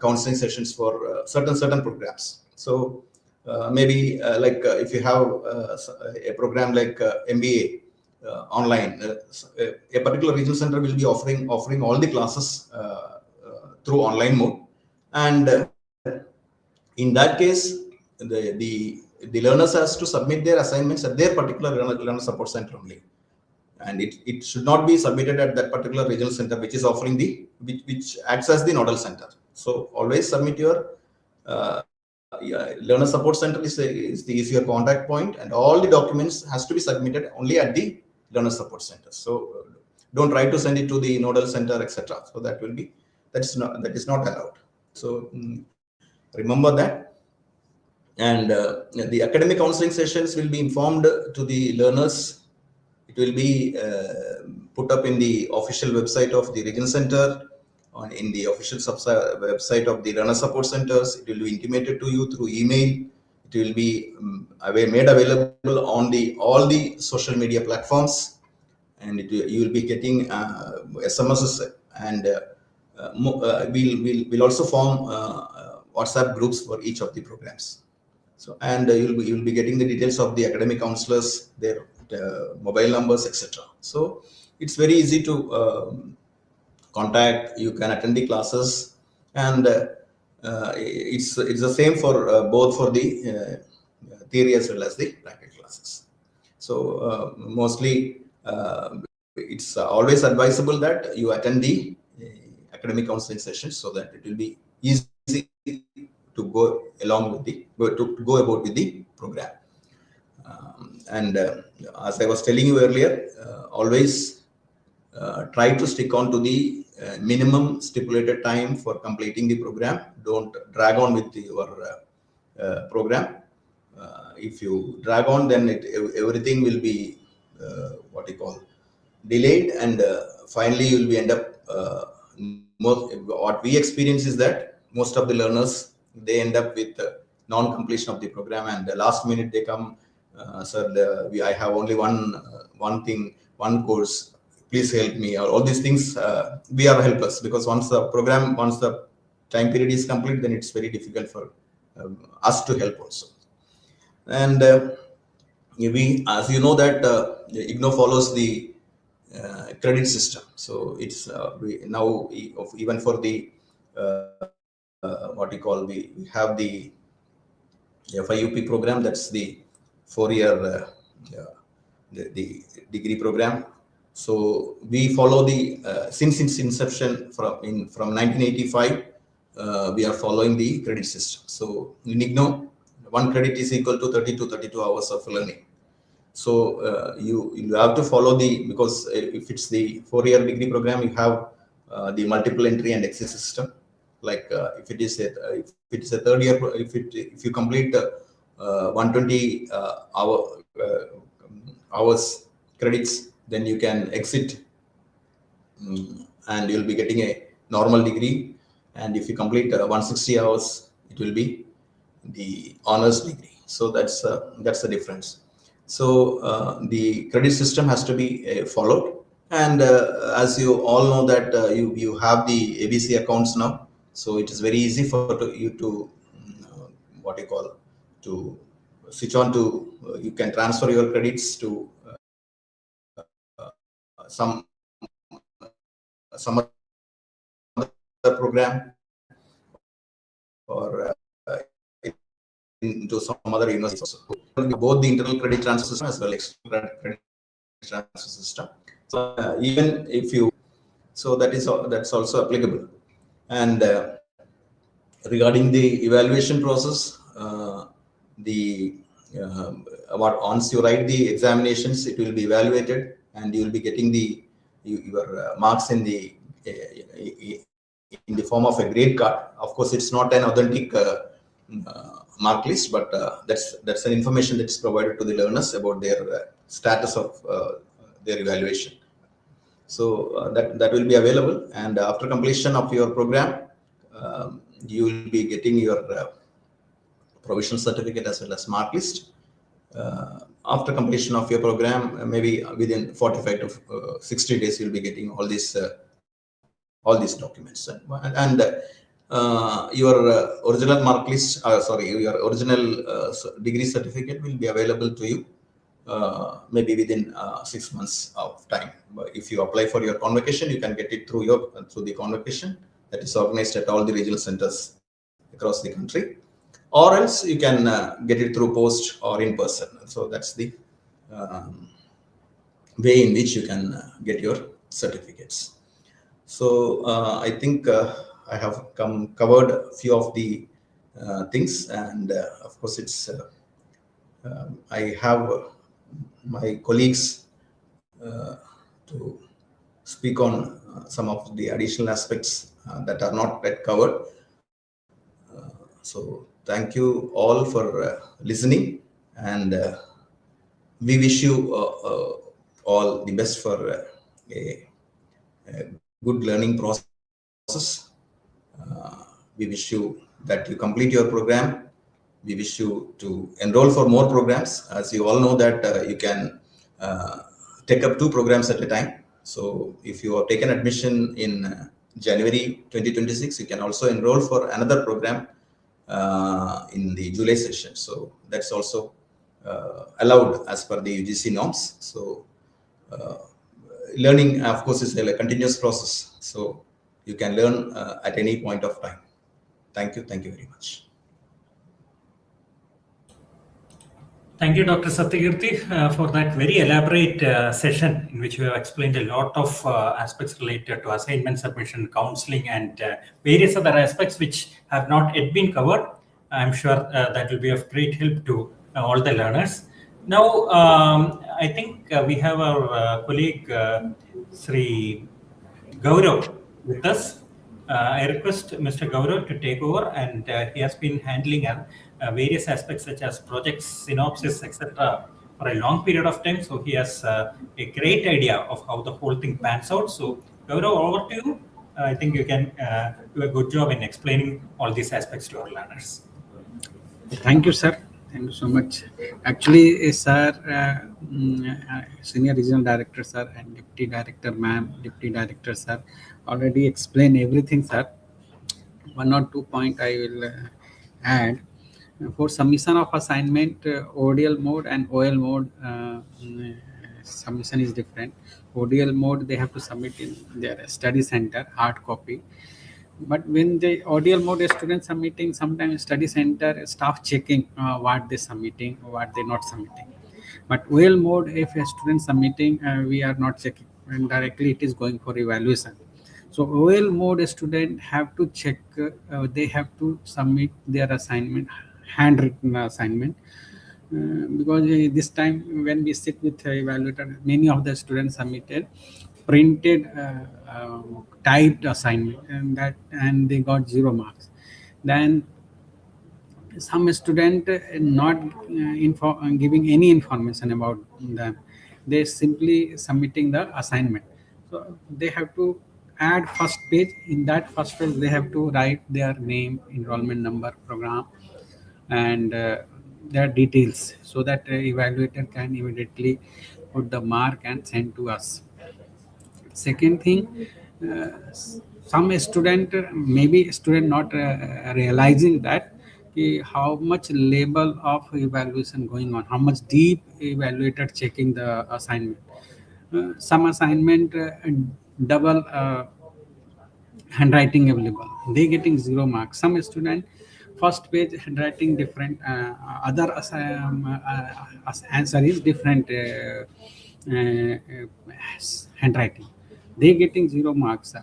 Speaker 3: counseling sessions for certain programs. So maybe if you have a program like MBA online, a particular regional center will be offering all the classes through online mode. And in that case, the learners has to submit their assignments at their particular learner support center only, and it should not be submitted at that particular regional center which is offering which acts as the nodal center. So always submit your learner support center is your contact point, and all the documents has to be submitted only at the learner support center. So don't try to send it to the nodal center, etc. So that is not allowed. So remember that. And the academic counseling sessions will be informed to the learners. It will be put up in the official website of the regional center, in the official website of the learner support centers. It will be intimated to you through email. It will be made available on all the social media platforms, and you will be getting SMSs, and we'll also form WhatsApp groups for each of the programs. So, and you'll be getting the details of the academic counselors, their mobile numbers, etc. So it's very easy to contact. You can attend the classes, and it's the same for both for the theory as well as the practical classes. So mostly it's always advisable that you attend the academic counseling sessions so that it will be easy to go along with the to go about with the program. And as I was telling you earlier, always try to stick on to the minimum stipulated time for completing the program. Don't drag on with your program. If you drag on, then everything will be what you call delayed, and finally you will be end up what we experience is that most of the learners, they end up with non-completion of the program, and the last minute they come, sir, I have only one course, please help me, or all these things. We are helpless, because once the time period is complete, then it's very difficult for us to help also. And we, as you know, that IGNOU follows the credit system. So it's now even for the what you call, we have the FIUP program, that's the 4-year the degree program. So we follow the since its inception from 1985, we are following the credit system. So in IGNOU, 1 credit is equal to 32 hours of learning. So you have to follow because if it's the 4-year degree program, you have the multiple entry and exit system. Like if it is a 3rd year, if you complete 120 hours credits, then you can exit, and you'll be getting a normal degree. And if you complete 160 hours, it will be the honors degree. So that's the difference. So the credit system has to be followed. And as you all know that you have the ABC accounts now, so it is very easy for you to what you call, to switch on to you can transfer your credits to some other program, or into some other university also. Both the internal credit transfer system as well as external credit transfer system. So even if you, so that's also applicable. And regarding the evaluation process, once you write the examinations, it will be evaluated, and you will be getting your marks in the form of a grade card. Of course, it's not an authentic mark list, but that's an information that is provided to the learners about their status of their evaluation. So that will be available, and after completion of your program, you will be getting your provisional certificate as well as mark list. After completion of your program, maybe within 45 to 60 days, you'll be getting all these documents, and your original mark list, your original degree certificate will be available to you maybe within 6 months of time. But if you apply for your convocation, you can get it through the convocation that is organized at all the regional centers across the country, or else you can get it through post or in person. So that's the way in which you can get your certificates. So I think I have covered a few of the things, and of course it's I have my colleagues to speak on some of the additional aspects that are not yet covered. So thank you all for listening, and we wish you all the best for a good learning process. We wish you that you complete your program. We wish you to enroll for more programs. As you all know that you can take up 2 programs at a time. So if you have taken admission in January 2026, you can also enroll for another program in the July session. So that's also allowed as per the UGC norms. So learning, of course, is a continuous process. So you can learn at any point of time. Thank you. Thank you very much.
Speaker 1: Thank you, Dr. Satyakirti, for that very elaborate session in which you have explained a lot of aspects related to assignment submission, counseling, and various other aspects which have not yet been covered. I'm sure that will be of great help to all the learners. Now, I think we have our colleague Sri Gaurav with us. I request Mr. Gaurav to take over, and he has been handling various aspects such as projects, synopsis, etc. for a long period of time. So he has a great idea of how the whole thing pans out. So Gaurav, over to you. I think you can do a good job in explaining all these aspects to our learners.
Speaker 4: Thank you, sir. Thank you so much. Actually, sir, Senior Regional Director, sir, and Deputy Director, ma'am, Deputy Director, sir, already explained everything, sir. One or two point I will add. For submission of assignment, ODL mode and OL mode submission is different. ODL mode, they have to submit in their study center, hard copy. But when the ODL mode student submitting, sometimes study center staff checking what they submitting, what they not submitting. But OL mode, if a student submitting, we are not checking, and directly it is going for evaluation. So OL mode student have to check, they have to submit their assignment, handwritten assignment. Because this time when we sit with evaluator, many of the students submitted printed typed assignment, and they got 0 marks. Then some student not giving any information about them, they simply submitting the assignment. So they have to add first page. In that first page they have to write their name, enrollment number, program, and their details, so that evaluator can immediately put the mark and send to us. Second thing, some student, maybe student not realizing that how much level of evaluation going on, how much deep evaluator checking the assignment. Some assignment double handwriting available, they getting 0 marks. Some student first page handwriting different, other answer is different handwriting, they getting 0 marks.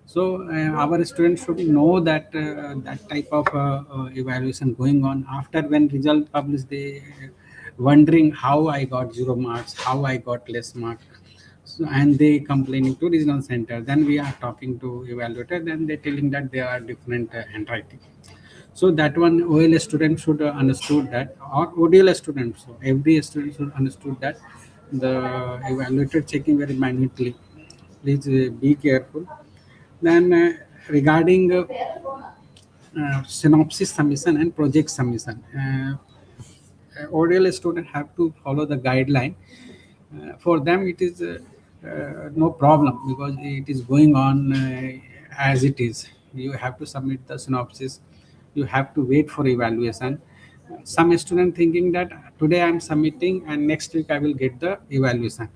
Speaker 4: So our students should know that that type of evaluation going on. After when result published, they wondering how I got 0 marks, how I got less mark. So, and they complaining to regional center. Then we are talking to evaluator. Then they telling that there are different handwriting. So that one OL student should understood that, or ODL student. So every student should understood that the evaluator checking very minutely. Please be careful. Then regarding synopsis submission and project submission, ODL student have to follow the guideline. For them it is no problem, because it is going on as it is. You have to submit the synopsis, you have to wait for evaluation. Some student thinking that today I am submitting and next week I will get the evaluation.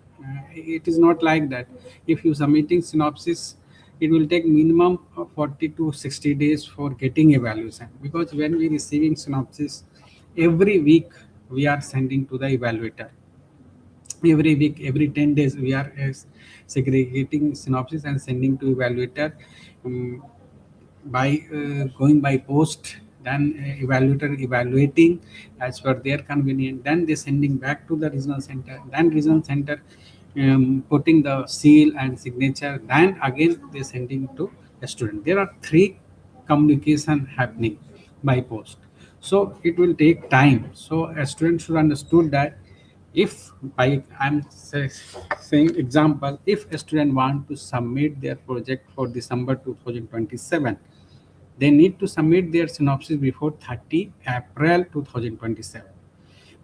Speaker 4: It is not like that. If you submitting synopsis, it will take minimum of 40 to 60 days for getting evaluation, because when we receiving synopsis, every week we are sending to the evaluator. Every week, every 10 days, we are segregating synopsis and sending to evaluator by going by post. Then evaluator evaluating as per their convenience. Then they sending back to the regional center. Then regional center putting the seal and signature. Then again they sending to a student. There are 3 communication happening by post. So it will take time. So a student should understood that, if I'm saying example, if a student want to submit their project for December 2027, they need to submit their synopsis before 30 April 2027.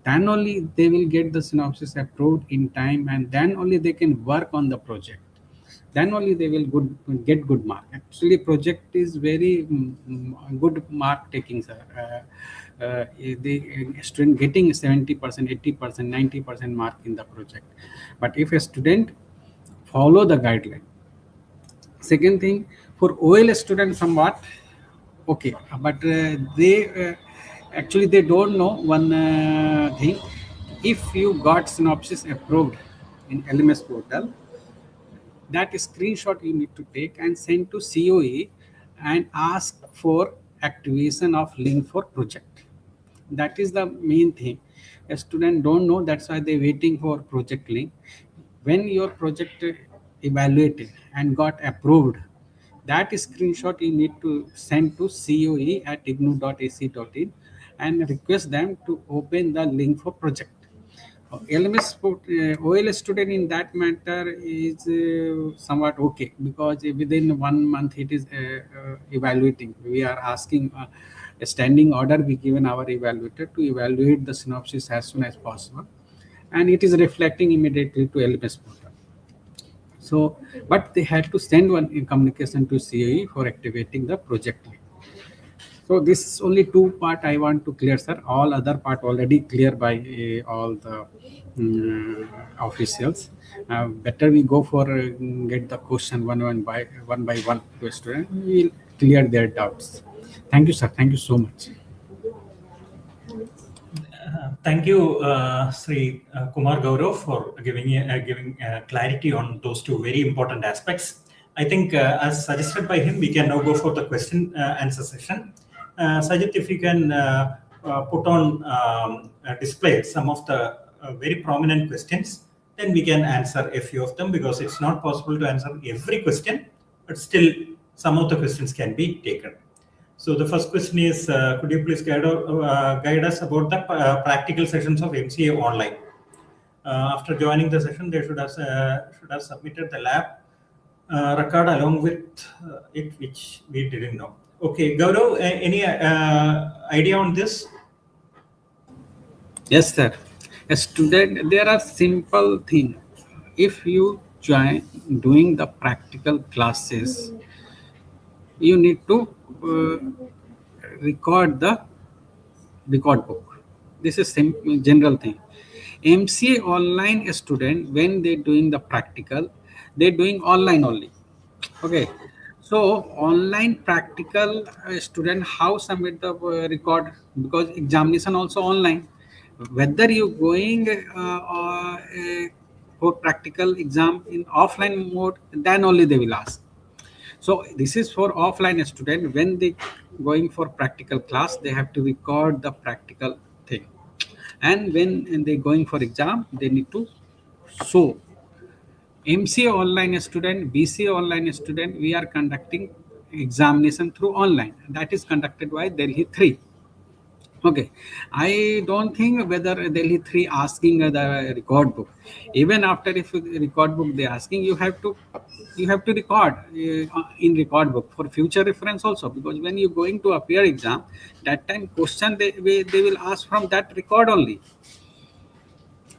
Speaker 4: Then only they will get the synopsis approved in time, and then only they can work on the project. Then only they will get good mark. Actually, project is very good mark taking, sir. The student getting 70%, 80%, 90% mark in the project. But if a student follow the guideline. Second thing, for OL student somewhat okay, but they actually they don't know one thing. if you got synopsis approved in LMS portal, that screenshot you need to take and send to COE and ask for activation of link for project. That is the main thing. A student don't know, that's why they're waiting for project link. When your project evaluated and got approved, that screenshot you need to send to coe@ignou.ac.in and request them to open the link for project. OL student in that matter is somewhat okay, because within 1 month it is evaluating. We are asking a standing order, we given our evaluator to evaluate the synopsis as soon as possible, and it is reflecting immediately to LMS portal. So, but they had to send one communication to CAE for activating the project link. So this is only two part I want to clear, sir. All other part already clear by all the officials. Better we go for get the question one by one to a student. We will clear their doubts. Thank you, sir. Thank you so much.
Speaker 1: Thank you, Sri Kumar Gaurav, for giving clarity on those two very important aspects. I think, as suggested by him, we can now go for the question answer session. Sajid, if you can put on display some of the very prominent questions, then we can answer a few of them, because it's not possible to answer every question, but still some of the questions can be taken. So the first question is, could you please guide us about the practical sessions of MCA online? After joining the session, they should have submitted the lab record along with it, which we didn't know. Okay, Gaurav, any idea on this?
Speaker 4: Yes, sir. A student, there are simple things. If you join doing the practical classes, you need to record the record book. This is general thing. MCA online student, when they're doing the practical, they're doing online only. Okay. So online practical student, how submit the record? Because examination also online. Whether you going for practical exam in offline mode, then only they will ask. So this is for offline student. When they going for practical class, they have to record the practical thing. And when they going for exam, they need to show. MCA online student, BCA online student, we are conducting examination through online. That is conducted by Delhi 3. Okay, I don't think whether Delhi 3 asking the record book. Even after if record book they asking, you have to record in record book for future reference also, because when you going to appear exam, that time question they will ask from that record only.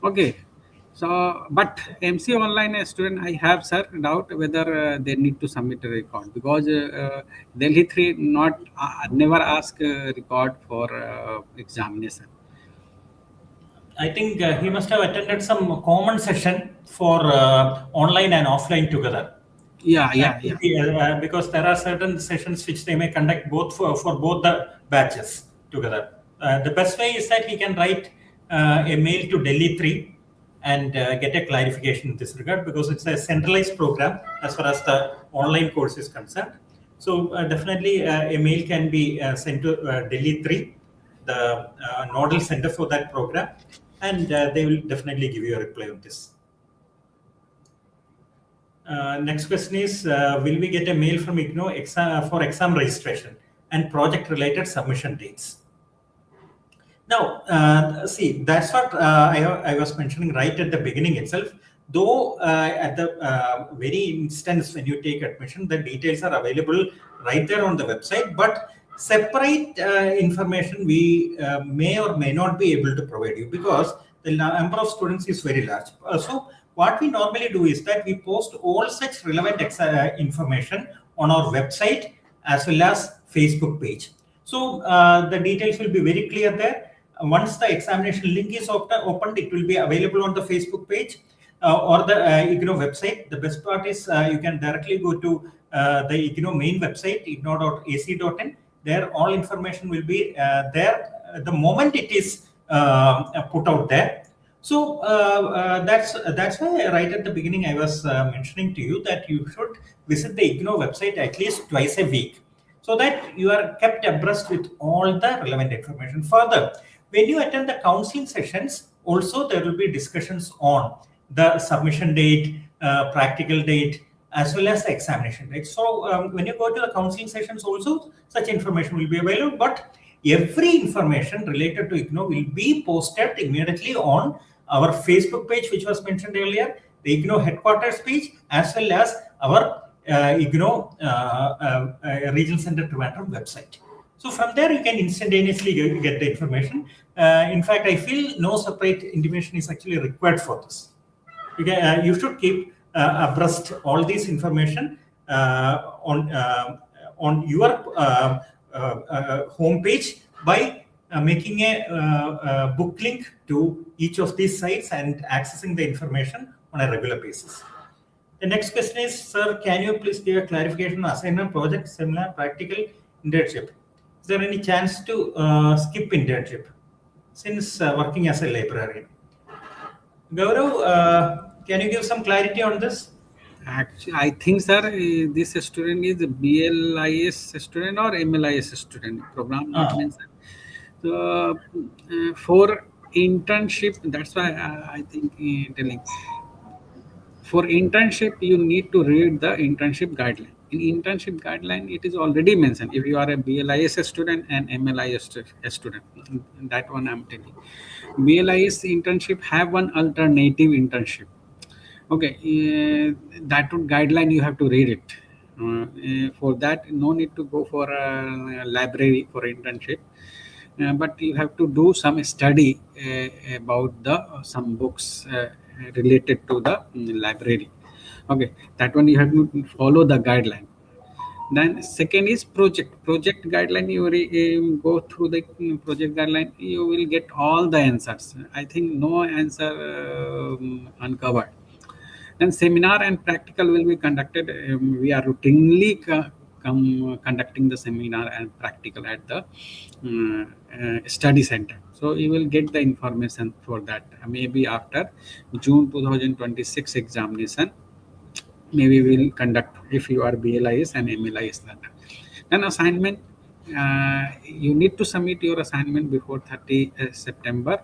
Speaker 4: Okay. So, but MC online student, I have, sir, doubt whether they need to submit a record, because Delhi 3 never ask record for examination.
Speaker 1: I think he must have attended some common session for online and offline together.
Speaker 4: Yeah.
Speaker 1: Because there are certain sessions which they may conduct both for both the batches together. The best way is that he can write a mail to Delhi 3 and get a clarification in this regard, because it's a centralized program as far as the online course is concerned. So definitely a mail can be sent to Delhi 3, the nodal center for that program, and they will definitely give you a reply on this. Next question is, will we get a mail from IGNOU for exam registration and project related submission dates? Now, see, that's what I was mentioning right at the beginning itself. Though at the very instance when you take admission, the details are available right there on the website, but separate information we may or may not be able to provide you, because the number of students is very large. So what we normally do is that we post all such relevant information on our website as well as Facebook page. So the details will be very clear there. Once the examination link is opened, it will be available on the Facebook page or the IGNOU website. The best part is you can directly go to the IGNOU main website, ignou.ac.in. There, all information will be there the moment it is put out there. So that's why right at the beginning I was mentioning to you that you should visit the IGNOU website at least twice a week, so that you are kept abreast with all the relevant information. Further, when you attend the counseling sessions, also there will be discussions on the submission date, practical date, as well as the examination date. So when you go to the counseling sessions, also such information will be available. But every information related to IGNOU will be posted immediately on our Facebook page, which was mentioned earlier, the IGNOU headquarters page, as well as our IGNOU Regional Center Trivandrum website. So from there, you can instantaneously get the information. In fact, I feel no separate intimation is actually required for this. You should keep abreast all this information on your homepage by making a book link to each of these sites and accessing the information on a regular basis. The next question is, sir, can you please give a clarification on assignment, project, seminar, practical, internship? Is there any chance to skip internship since working as a librarian? Gaurav, can you give some clarity on this?
Speaker 4: Actually, I think, sir, this student is a BLIS student or MLIS student. Program not mentioned. So for internship, that's why I think telling. For internship, you need to read the internship guideline. In internship guideline, it is already mentioned. If you are a BLIS student and MLIS student, that one I'm telling. BLIS internship have one alternative internship. Okay, that guideline you have to read it. For that, no need to go for a library for internship, but you have to do some study about the some books related to the library. Okay, that one you have to follow the guideline. Then second is project guideline. You go through the project guideline, you will get all the answers. I think no answer uncovered. Then seminar and practical will be conducted. We are routinely conducting the seminar and practical at the study center. So you will get the information for that. Maybe after June 2026 examination, maybe we will conduct if you are BLIS and MLIS learner. Then assignment, you need to submit your assignment before 30 September,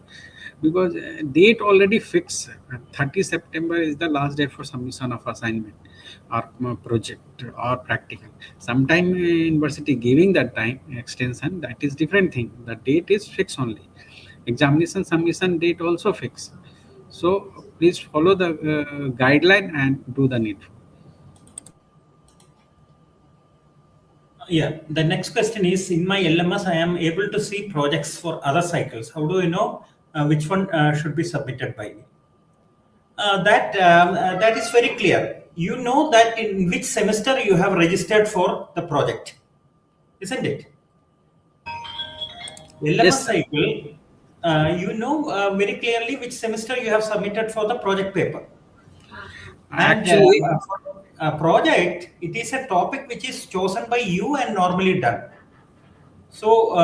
Speaker 4: because date already fixed. 30 September is the last date for submission of assignment or project or practical. Sometime university giving that time extension, that is different thing. The date is fixed only. Examination submission date also fixed. So please follow the guideline and do the needful.
Speaker 1: Yeah, the next question is, in my LMS, I am able to see projects for other cycles. How do I know which one should be submitted by me? That is very clear. You know that in which semester you have registered for the project, isn't it? LMS
Speaker 4: Yes,
Speaker 1: cycle, you know very clearly which semester you have submitted for the project paper. And
Speaker 4: actually,
Speaker 1: for a project, it is a topic which is chosen by you and normally done. So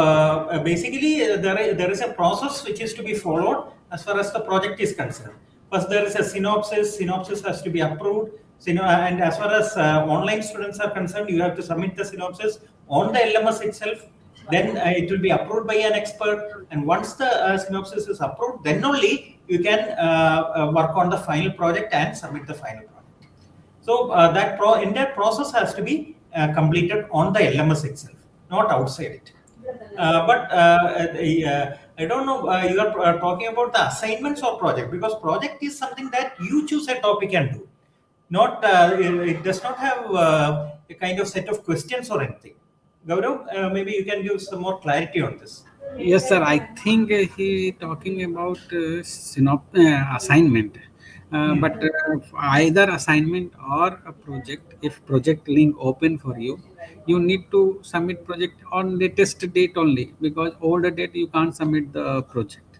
Speaker 1: basically, there is a process which is to be followed as far as the project is concerned. First, there is a synopsis. Synopsis has to be approved. And as far as online students are concerned, you have to submit the synopsis on the LMS itself. Then it will be approved by an expert. And once the synopsis is approved, then only you can work on the final project and submit the final project. So that entire process has to be completed on the LMS itself, not outside it. But I don't know, you are talking about the assignments or project, because project is something that you choose a topic and do. Not it does not have a kind of set of questions or anything. Gaurav, maybe you can give some more clarity on this.
Speaker 4: yes, sir. I think he talking about assignment. But either assignment or a project, if project link open for you, you need to submit project on latest date only, because older date you can't submit the project.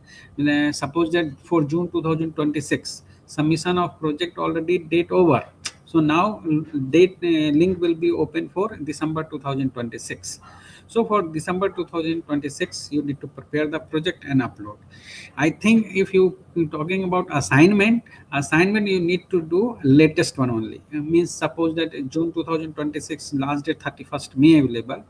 Speaker 4: Suppose that for June 2026 submission of project already date over. So now date link will be open for December 2026. So for December 2026, you need to prepare the project and upload. I think if you talking about assignment you need to do latest one only. Means suppose that June 2026 last day 31st May available,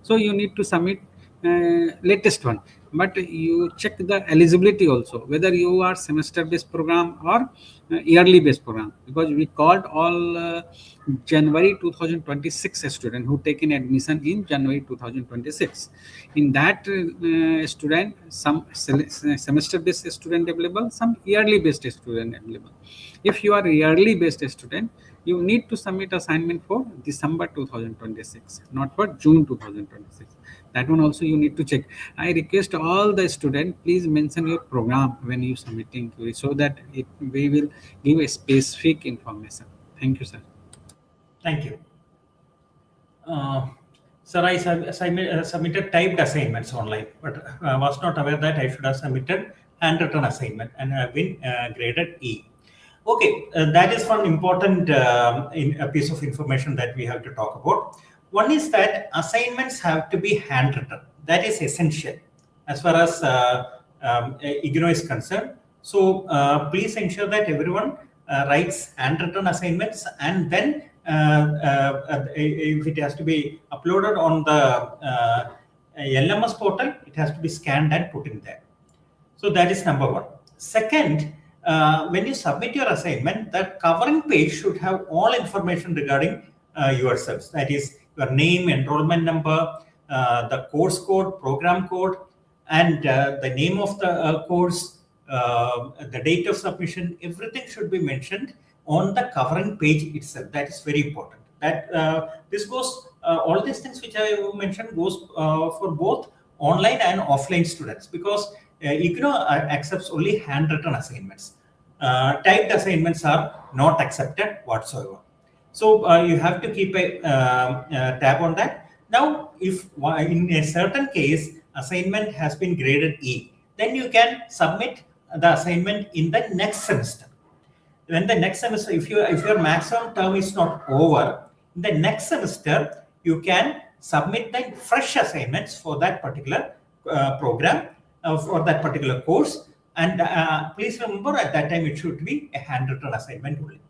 Speaker 4: so you need to submit latest one, but you check the eligibility also, whether you are semester based program or yearly based program, because we called all January 2026 student who taken admission in January 2026. In that student, some semester based student available, some yearly based student available. If you are a yearly based student, you need to submit assignment for December 2026, not for June 2026. That one also you need to check. I request all the students, please mention your program when you submitting query, so that we will give a specific information. Thank you, sir.
Speaker 1: Thank you. Sir, I submitted typed assignments online, but I was not aware that I should have submitted handwritten assignment, and I have been graded E. Okay, that is one important a piece of information that we have to talk about. One is that assignments have to be handwritten. That is essential as far as IGNOU is concerned. So please ensure that everyone writes handwritten assignments, and then if it has to be uploaded on the LMS portal, it has to be scanned and put in there. So that is number one. Second, when you submit your assignment, that covering page should have all information regarding yourselves. That is your name, enrollment number, the course code, program code, and the name of the course, the date of submission. Everything should be mentioned on the covering page itself. That is very important. That this goes, all these things which I mentioned goes for both online and offline students, because IGNOU accepts only handwritten assignments. Typed assignments are not accepted whatsoever. So you have to keep a tab on that. Now, if in a certain case assignment has been graded E, then you can submit the assignment in the next semester. When the next semester, if your maximum term is not over, in the next semester you can submit the fresh assignments for that particular program, for that particular course. And please remember, at that time it should be a handwritten assignment only.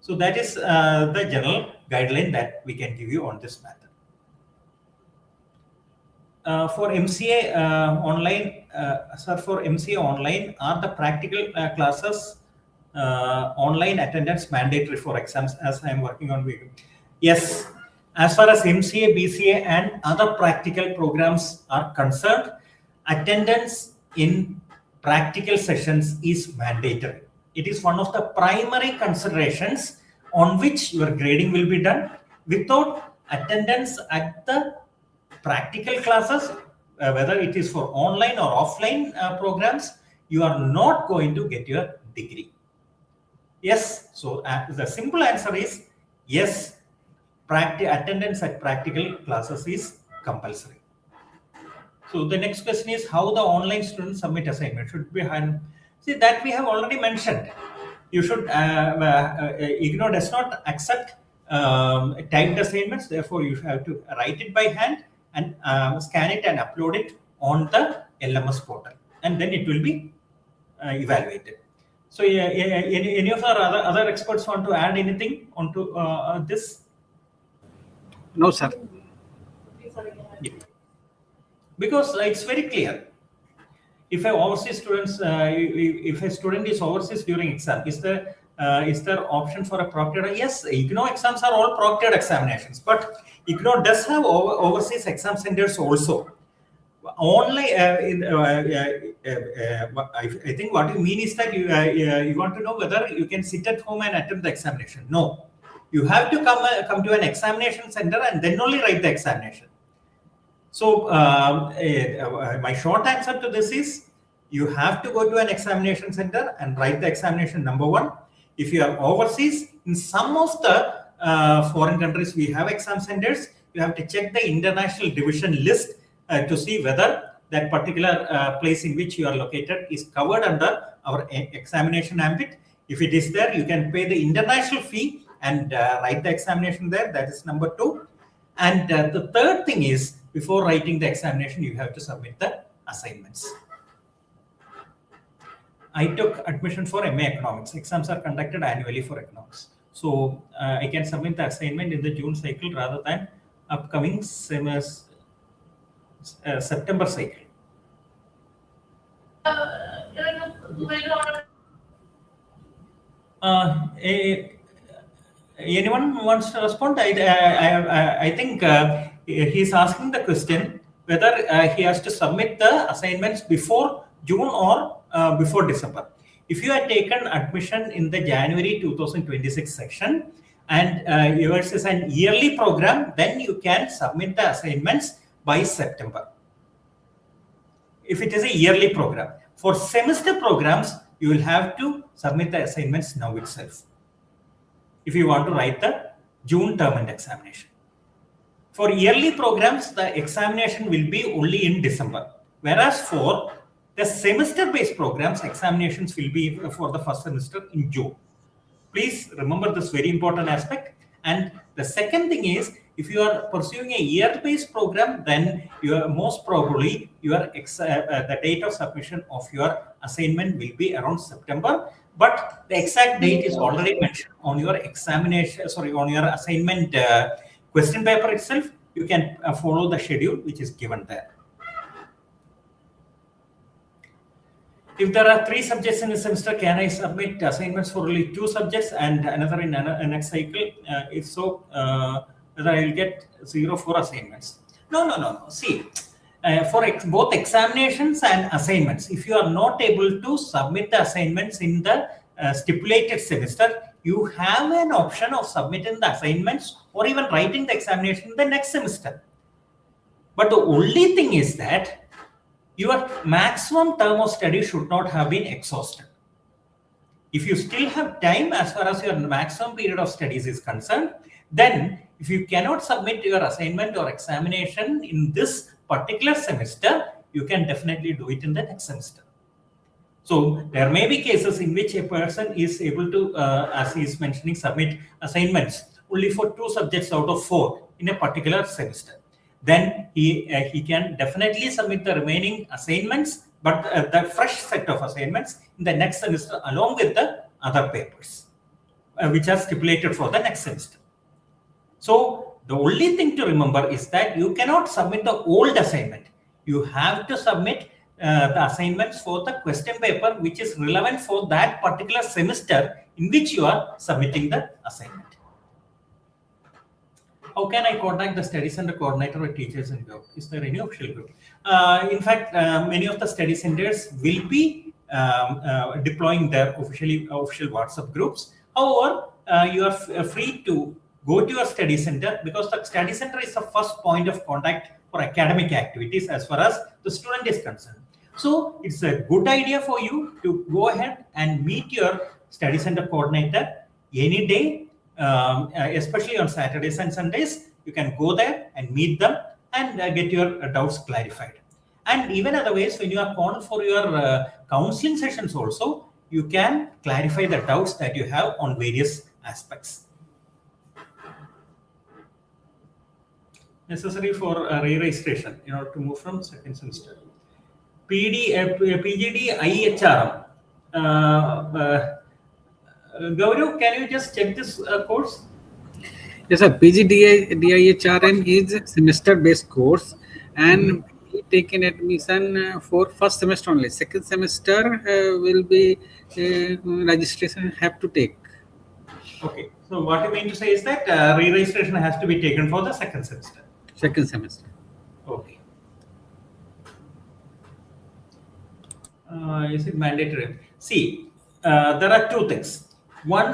Speaker 1: So that is the general guideline that we can give you on this matter. For MCA online, sir, for MCA online, are the practical classes online attendance mandatory for exams, as I am working on video? Yes, as far as MCA, BCA and other practical programs are concerned, attendance in practical sessions is mandatory. It is one of the primary considerations on which your grading will be done. Without attendance at the practical classes, whether it is for online or offline programs, you are not going to get your degree. Yes, so the simple answer is yes, attendance at practical classes is compulsory. So the next question is how the online students submit assignment should be hand. See, that we have already mentioned. You should IGNOU does not accept typed assignments. Therefore, you have to write it by hand and scan it and upload it on the LMS portal, and then it will be evaluated. So, any of our other experts want to add anything onto this?
Speaker 4: No, sir.
Speaker 1: Yeah. Because it's very clear. If if a student is overseas during exam, is there option for a proctored? Yes, IGNOU exams are all proctored examinations, but IGNOU does have overseas exam centers also. Only I think what you mean is that you want to know whether you can sit at home and attempt the examination. No, you have to come to an examination center and then only write the examination. So my short answer to this is you have to go to an examination center and write the examination, number one. If you are overseas, in some of the foreign countries we have exam centers, you have to check the international division list to see whether that particular place in which you are located is covered under our examination ambit. If it is there, you can pay the international fee and write the examination there. That is number two. And the third thing is before writing the examination, you have to submit the assignments. I took admission for MA Economics. Exams are conducted annually for economics. So I can submit the assignment in the June cycle rather than upcoming September cycle. Anyone wants to respond? I think he's asking the question whether he has to submit the assignments before June or before December. If you had taken admission in the January 2026 section and yours is an yearly program, then you can submit the assignments by September. If it is a yearly program. For semester programs, you will have to submit the assignments now itself if you want to write the June term and examination. For yearly programs, the examination will be only in December. Whereas for the semester-based programs, examinations will be for the first semester in June. Please remember this very important aspect. And the second thing is, if you are pursuing a year-based program, then you are most probably the date of submission of your assignment will be around September. But the exact date is already mentioned on your examination, on your assignment question paper itself. You can follow the schedule which is given there. If there are 3 subjects in a semester, can I submit assignments for only 2 subjects and another in the next cycle? If so, whether I will get 0 for assignments? No. See, for both examinations and assignments, if you are not able to submit the assignments in the stipulated semester, you have an option of submitting the assignments or even writing the examination in the next semester. But the only thing is that your maximum term of study should not have been exhausted. If you still have time as far as your maximum period of studies is concerned, then if you cannot submit your assignment or examination in this particular semester, you can definitely do it in the next semester. So there may be cases in which a person is able to, as he is mentioning, submit assignments only for 2 subjects out of 4 in a particular semester. Then he can definitely submit the remaining assignments, but the fresh set of assignments in the next semester along with the other papers, which are stipulated for the next semester. So the only thing to remember is that you cannot submit the old assignment. You have to submit the assignments for the question paper which is relevant for that particular semester in which you are submitting the assignment. How can I contact the study center coordinator or teachers in group? Is there any official group? In fact, many of the study centers will be deploying their official WhatsApp groups. However, you are free to go to your study center because the study center is the first point of contact for academic activities as far as the student is concerned. So it's a good idea for you to go ahead and meet your study center coordinator any day. Especially on Saturdays and Sundays, you can go there and meet them and get your doubts clarified. And even otherwise, when you are called for your counseling sessions also, you can clarify the doubts that you have on various aspects. Necessary for re-registration in order to move from second semester. PGD IHRM. Gaurav, can you just check this course?
Speaker 4: Yes, sir. PGDIHRM is a semester-based course, and we taken admission for first semester only. Second semester will be registration have to take.
Speaker 1: Okay. So what you mean to say is that re-registration has to be taken for the second semester.
Speaker 4: Second semester.
Speaker 1: Okay. Is it mandatory? See, there are 2 things. One,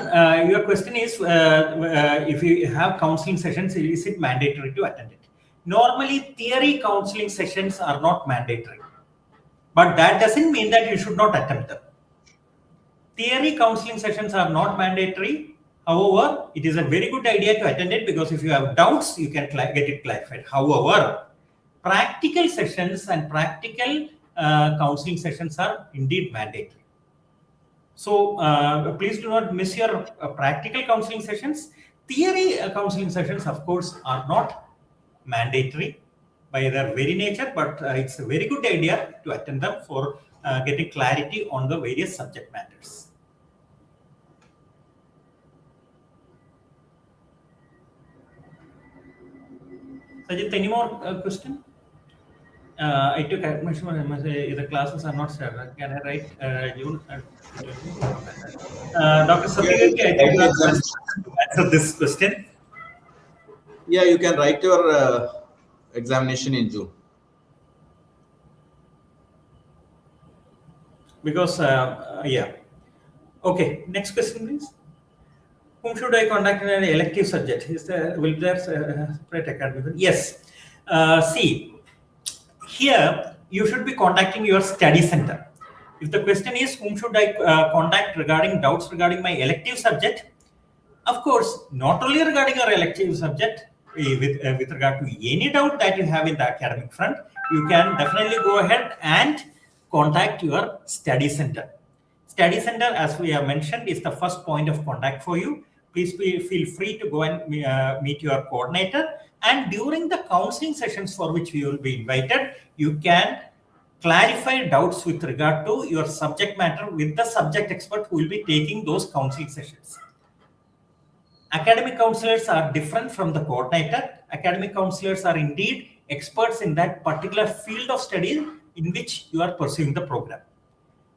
Speaker 1: your question is if you have counseling sessions, is it mandatory to attend it? Normally, theory counseling sessions are not mandatory, but that doesn't mean that you should not attempt them. Theory counseling sessions are not mandatory. However, it is a very good idea to attend it because if you have doubts, you can get it clarified. However, practical sessions and practical counseling sessions are indeed mandatory. So please do not miss your practical counseling sessions. Theory counseling sessions, of course, are not mandatory, by their very nature, but it's a very good idea to attend them for getting clarity on the various subject matters. Sajid, any more question? I took admission. The classes are not started. Can I write June? Dr. Satyaki, I think you have to answer this question.
Speaker 3: Yeah, you can write your examination in June.
Speaker 1: Because, yeah. Okay, next question, please. Whom should I contact in an elective subject? Will there separate academic? Yes. See, here you should be contacting your study center. If the question is whom should I contact regarding doubts regarding my elective subject, of course, not only regarding your elective subject, with regard to any doubt that you have in the academic front, you can definitely go ahead and contact your study center. Study center, as we have mentioned, is the first point of contact for you. Please feel free to go and meet your coordinator. And during the counseling sessions for which you will be invited, you can clarify doubts with regard to your subject matter with the subject expert who will be taking those counseling sessions. Academic counselors are different from the coordinator. Academic counselors are indeed experts in that particular field of study in which you are pursuing the program.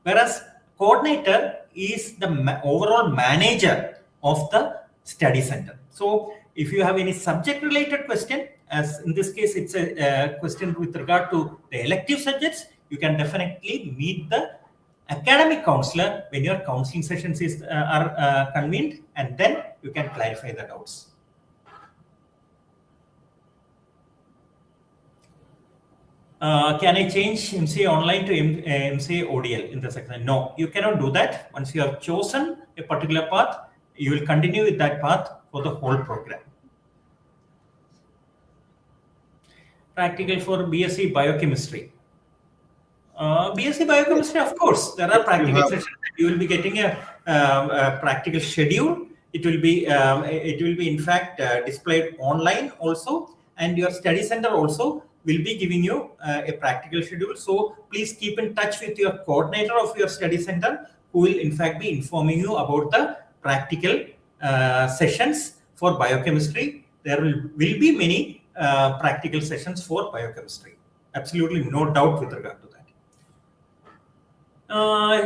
Speaker 1: Whereas coordinator is the overall manager of the study center. So if you have any subject related question, as in this case it's a question with regard to the elective subjects, you can definitely meet the academic counselor when your counseling sessions are convened, and then you can clarify the doubts. Can I change MCA online to MCA ODL in the section? No, you cannot do that. Once you have chosen a particular path, you will continue with that path for the whole program. Practical for BSc Biochemistry. BSc Biochemistry, of course, there are practical sessions. You will be getting a practical schedule. It will be in fact displayed online also, and your study center also will be giving you a practical schedule. So please keep in touch with your coordinator of your study center, who will in fact be informing you about the practical sessions for biochemistry. There will be many practical sessions for biochemistry. Absolutely no doubt with regard to that.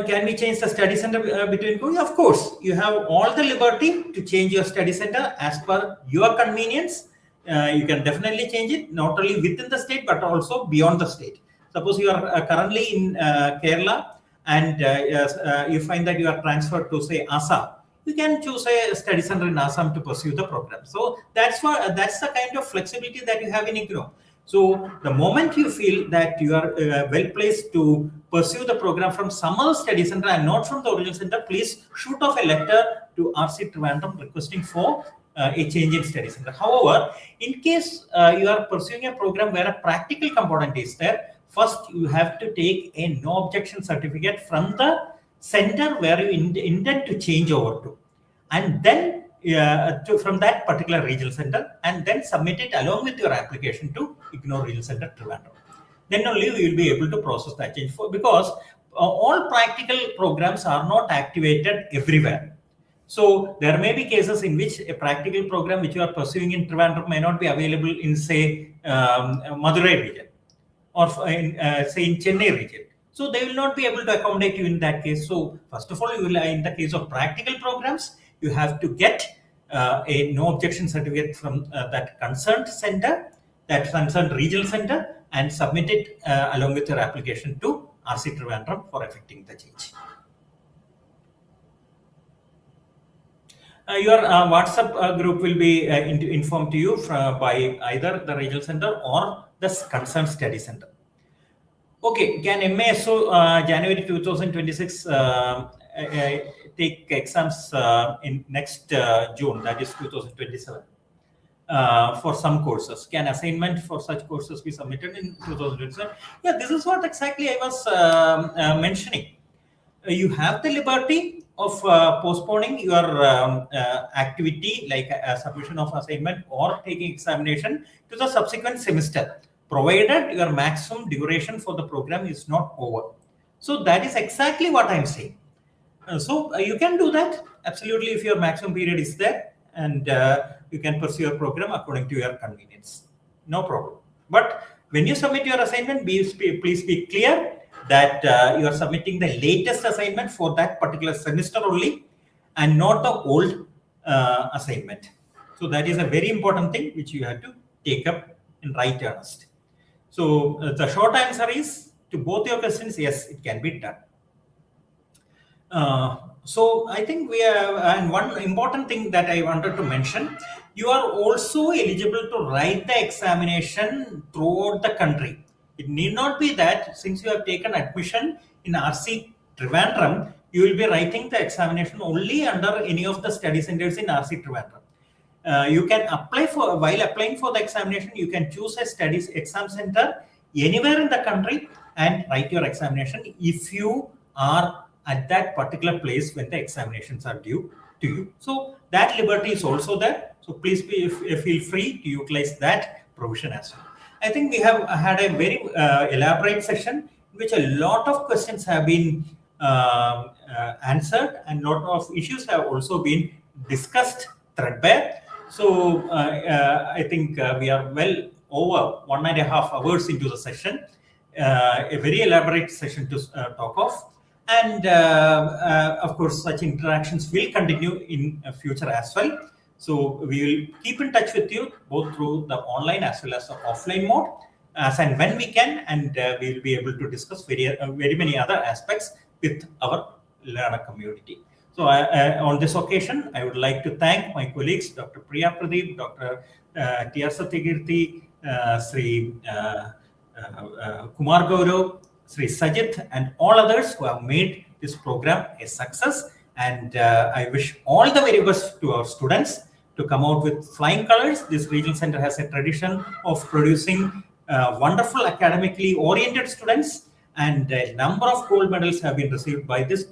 Speaker 1: Can we change the study center between courses? Of course, you have all the liberty to change your study center as per your convenience. You can definitely change it, not only within the state, but also beyond the state. Suppose you are currently in Kerala and you find that you are transferred to, say, Assam. You can choose a study center in Assam to pursue the program. So that's the kind of flexibility that you have in IGNOU. So the moment you feel that you are well placed to pursue the program from some other study center and not from the original center, please shoot off a letter to RC Trivandrum requesting for a change in study center. However, in case you are pursuing a program where a practical component is there, first you have to take a no objection certificate from the center where you intend to change over to, and then from that particular regional center, and then submit it along with your application to IGNOU Regional Center Trivandrum. Then only we will be able to process that change, because all practical programs are not activated everywhere. So there may be cases in which a practical program which you are pursuing in Trivandrum may not be available in, say, Madurai region, or say in Chennai region. So they will not be able to accommodate you in that case. So first of all, you will, in the case of practical programs, you have to get a no objection certificate from that concerned center, that concerned regional center, and submit it along with your application to RC Trivandrum for effecting the change. Your WhatsApp group will be informed to you by either the regional center or the concerned study center. Okay, can MASO January 2026 take exams in next June, that is 2027, for some courses? Can assignment for such courses be submitted in 2027? Yeah, this is what exactly I was mentioning. You have the liberty of postponing your activity, like a submission of assignment or taking examination, to the subsequent semester. provided your maximum duration for the program is not over. So that is exactly what I'm saying. So you can do that absolutely if your maximum period is there, and you can pursue your program according to your convenience. No problem. But when you submit your assignment, please be clear that you are submitting the latest assignment for that particular semester only, and not the old assignment. So that is a very important thing which you have to take up in right earnest. So the short answer is to both your questions, yes, it can be done. So I think we have, and one important thing that I wanted to mention, you are also eligible to write the examination throughout the country. It need not be that since you have taken admission in RC Trivandrum, you will be writing the examination only under any of the study centers in RC Trivandrum. You can apply for, while applying for the examination, you can choose a studies exam center anywhere in the country and write your examination if you are at that particular place when the examinations are due to you. So that liberty is also there. So please feel free to utilize that provision as well. I think we have had a very elaborate session in which a lot of questions have been answered and a lot of issues have also been discussed threadbare. So I think we are well over 1.5 hours into the session, a very elaborate session to talk of. And of course, such interactions will continue in future as well. So we will keep in touch with you both through the online as well as the offline mode, as and when we can, and we will be able to discuss very many other aspects with our learner community. So on this occasion, I would like to thank my colleagues, Dr. Priya Pradeep, Dr. T.R. Satyakirti, Sri Kumar Gaurav, Sri Sajit, and all others who have made this program a success. And I wish all the very best to our students to come out with flying colors. This regional center has a tradition of producing wonderful academically oriented students, and a number of gold medals have been received by this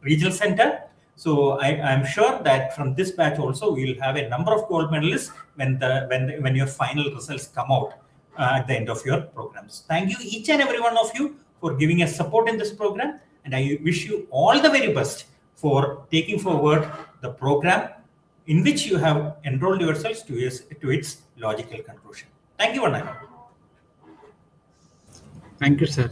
Speaker 1: regional center. So I am sure that from this batch also we will have a number of gold medalists when your final results come out at the end of your programs. Thank you each and every one of you for giving us support in this program, and I wish you all the very best for taking forward the program in which you have enrolled yourselves to its logical conclusion. Thank you, Vanna.
Speaker 4: Thank you, sir.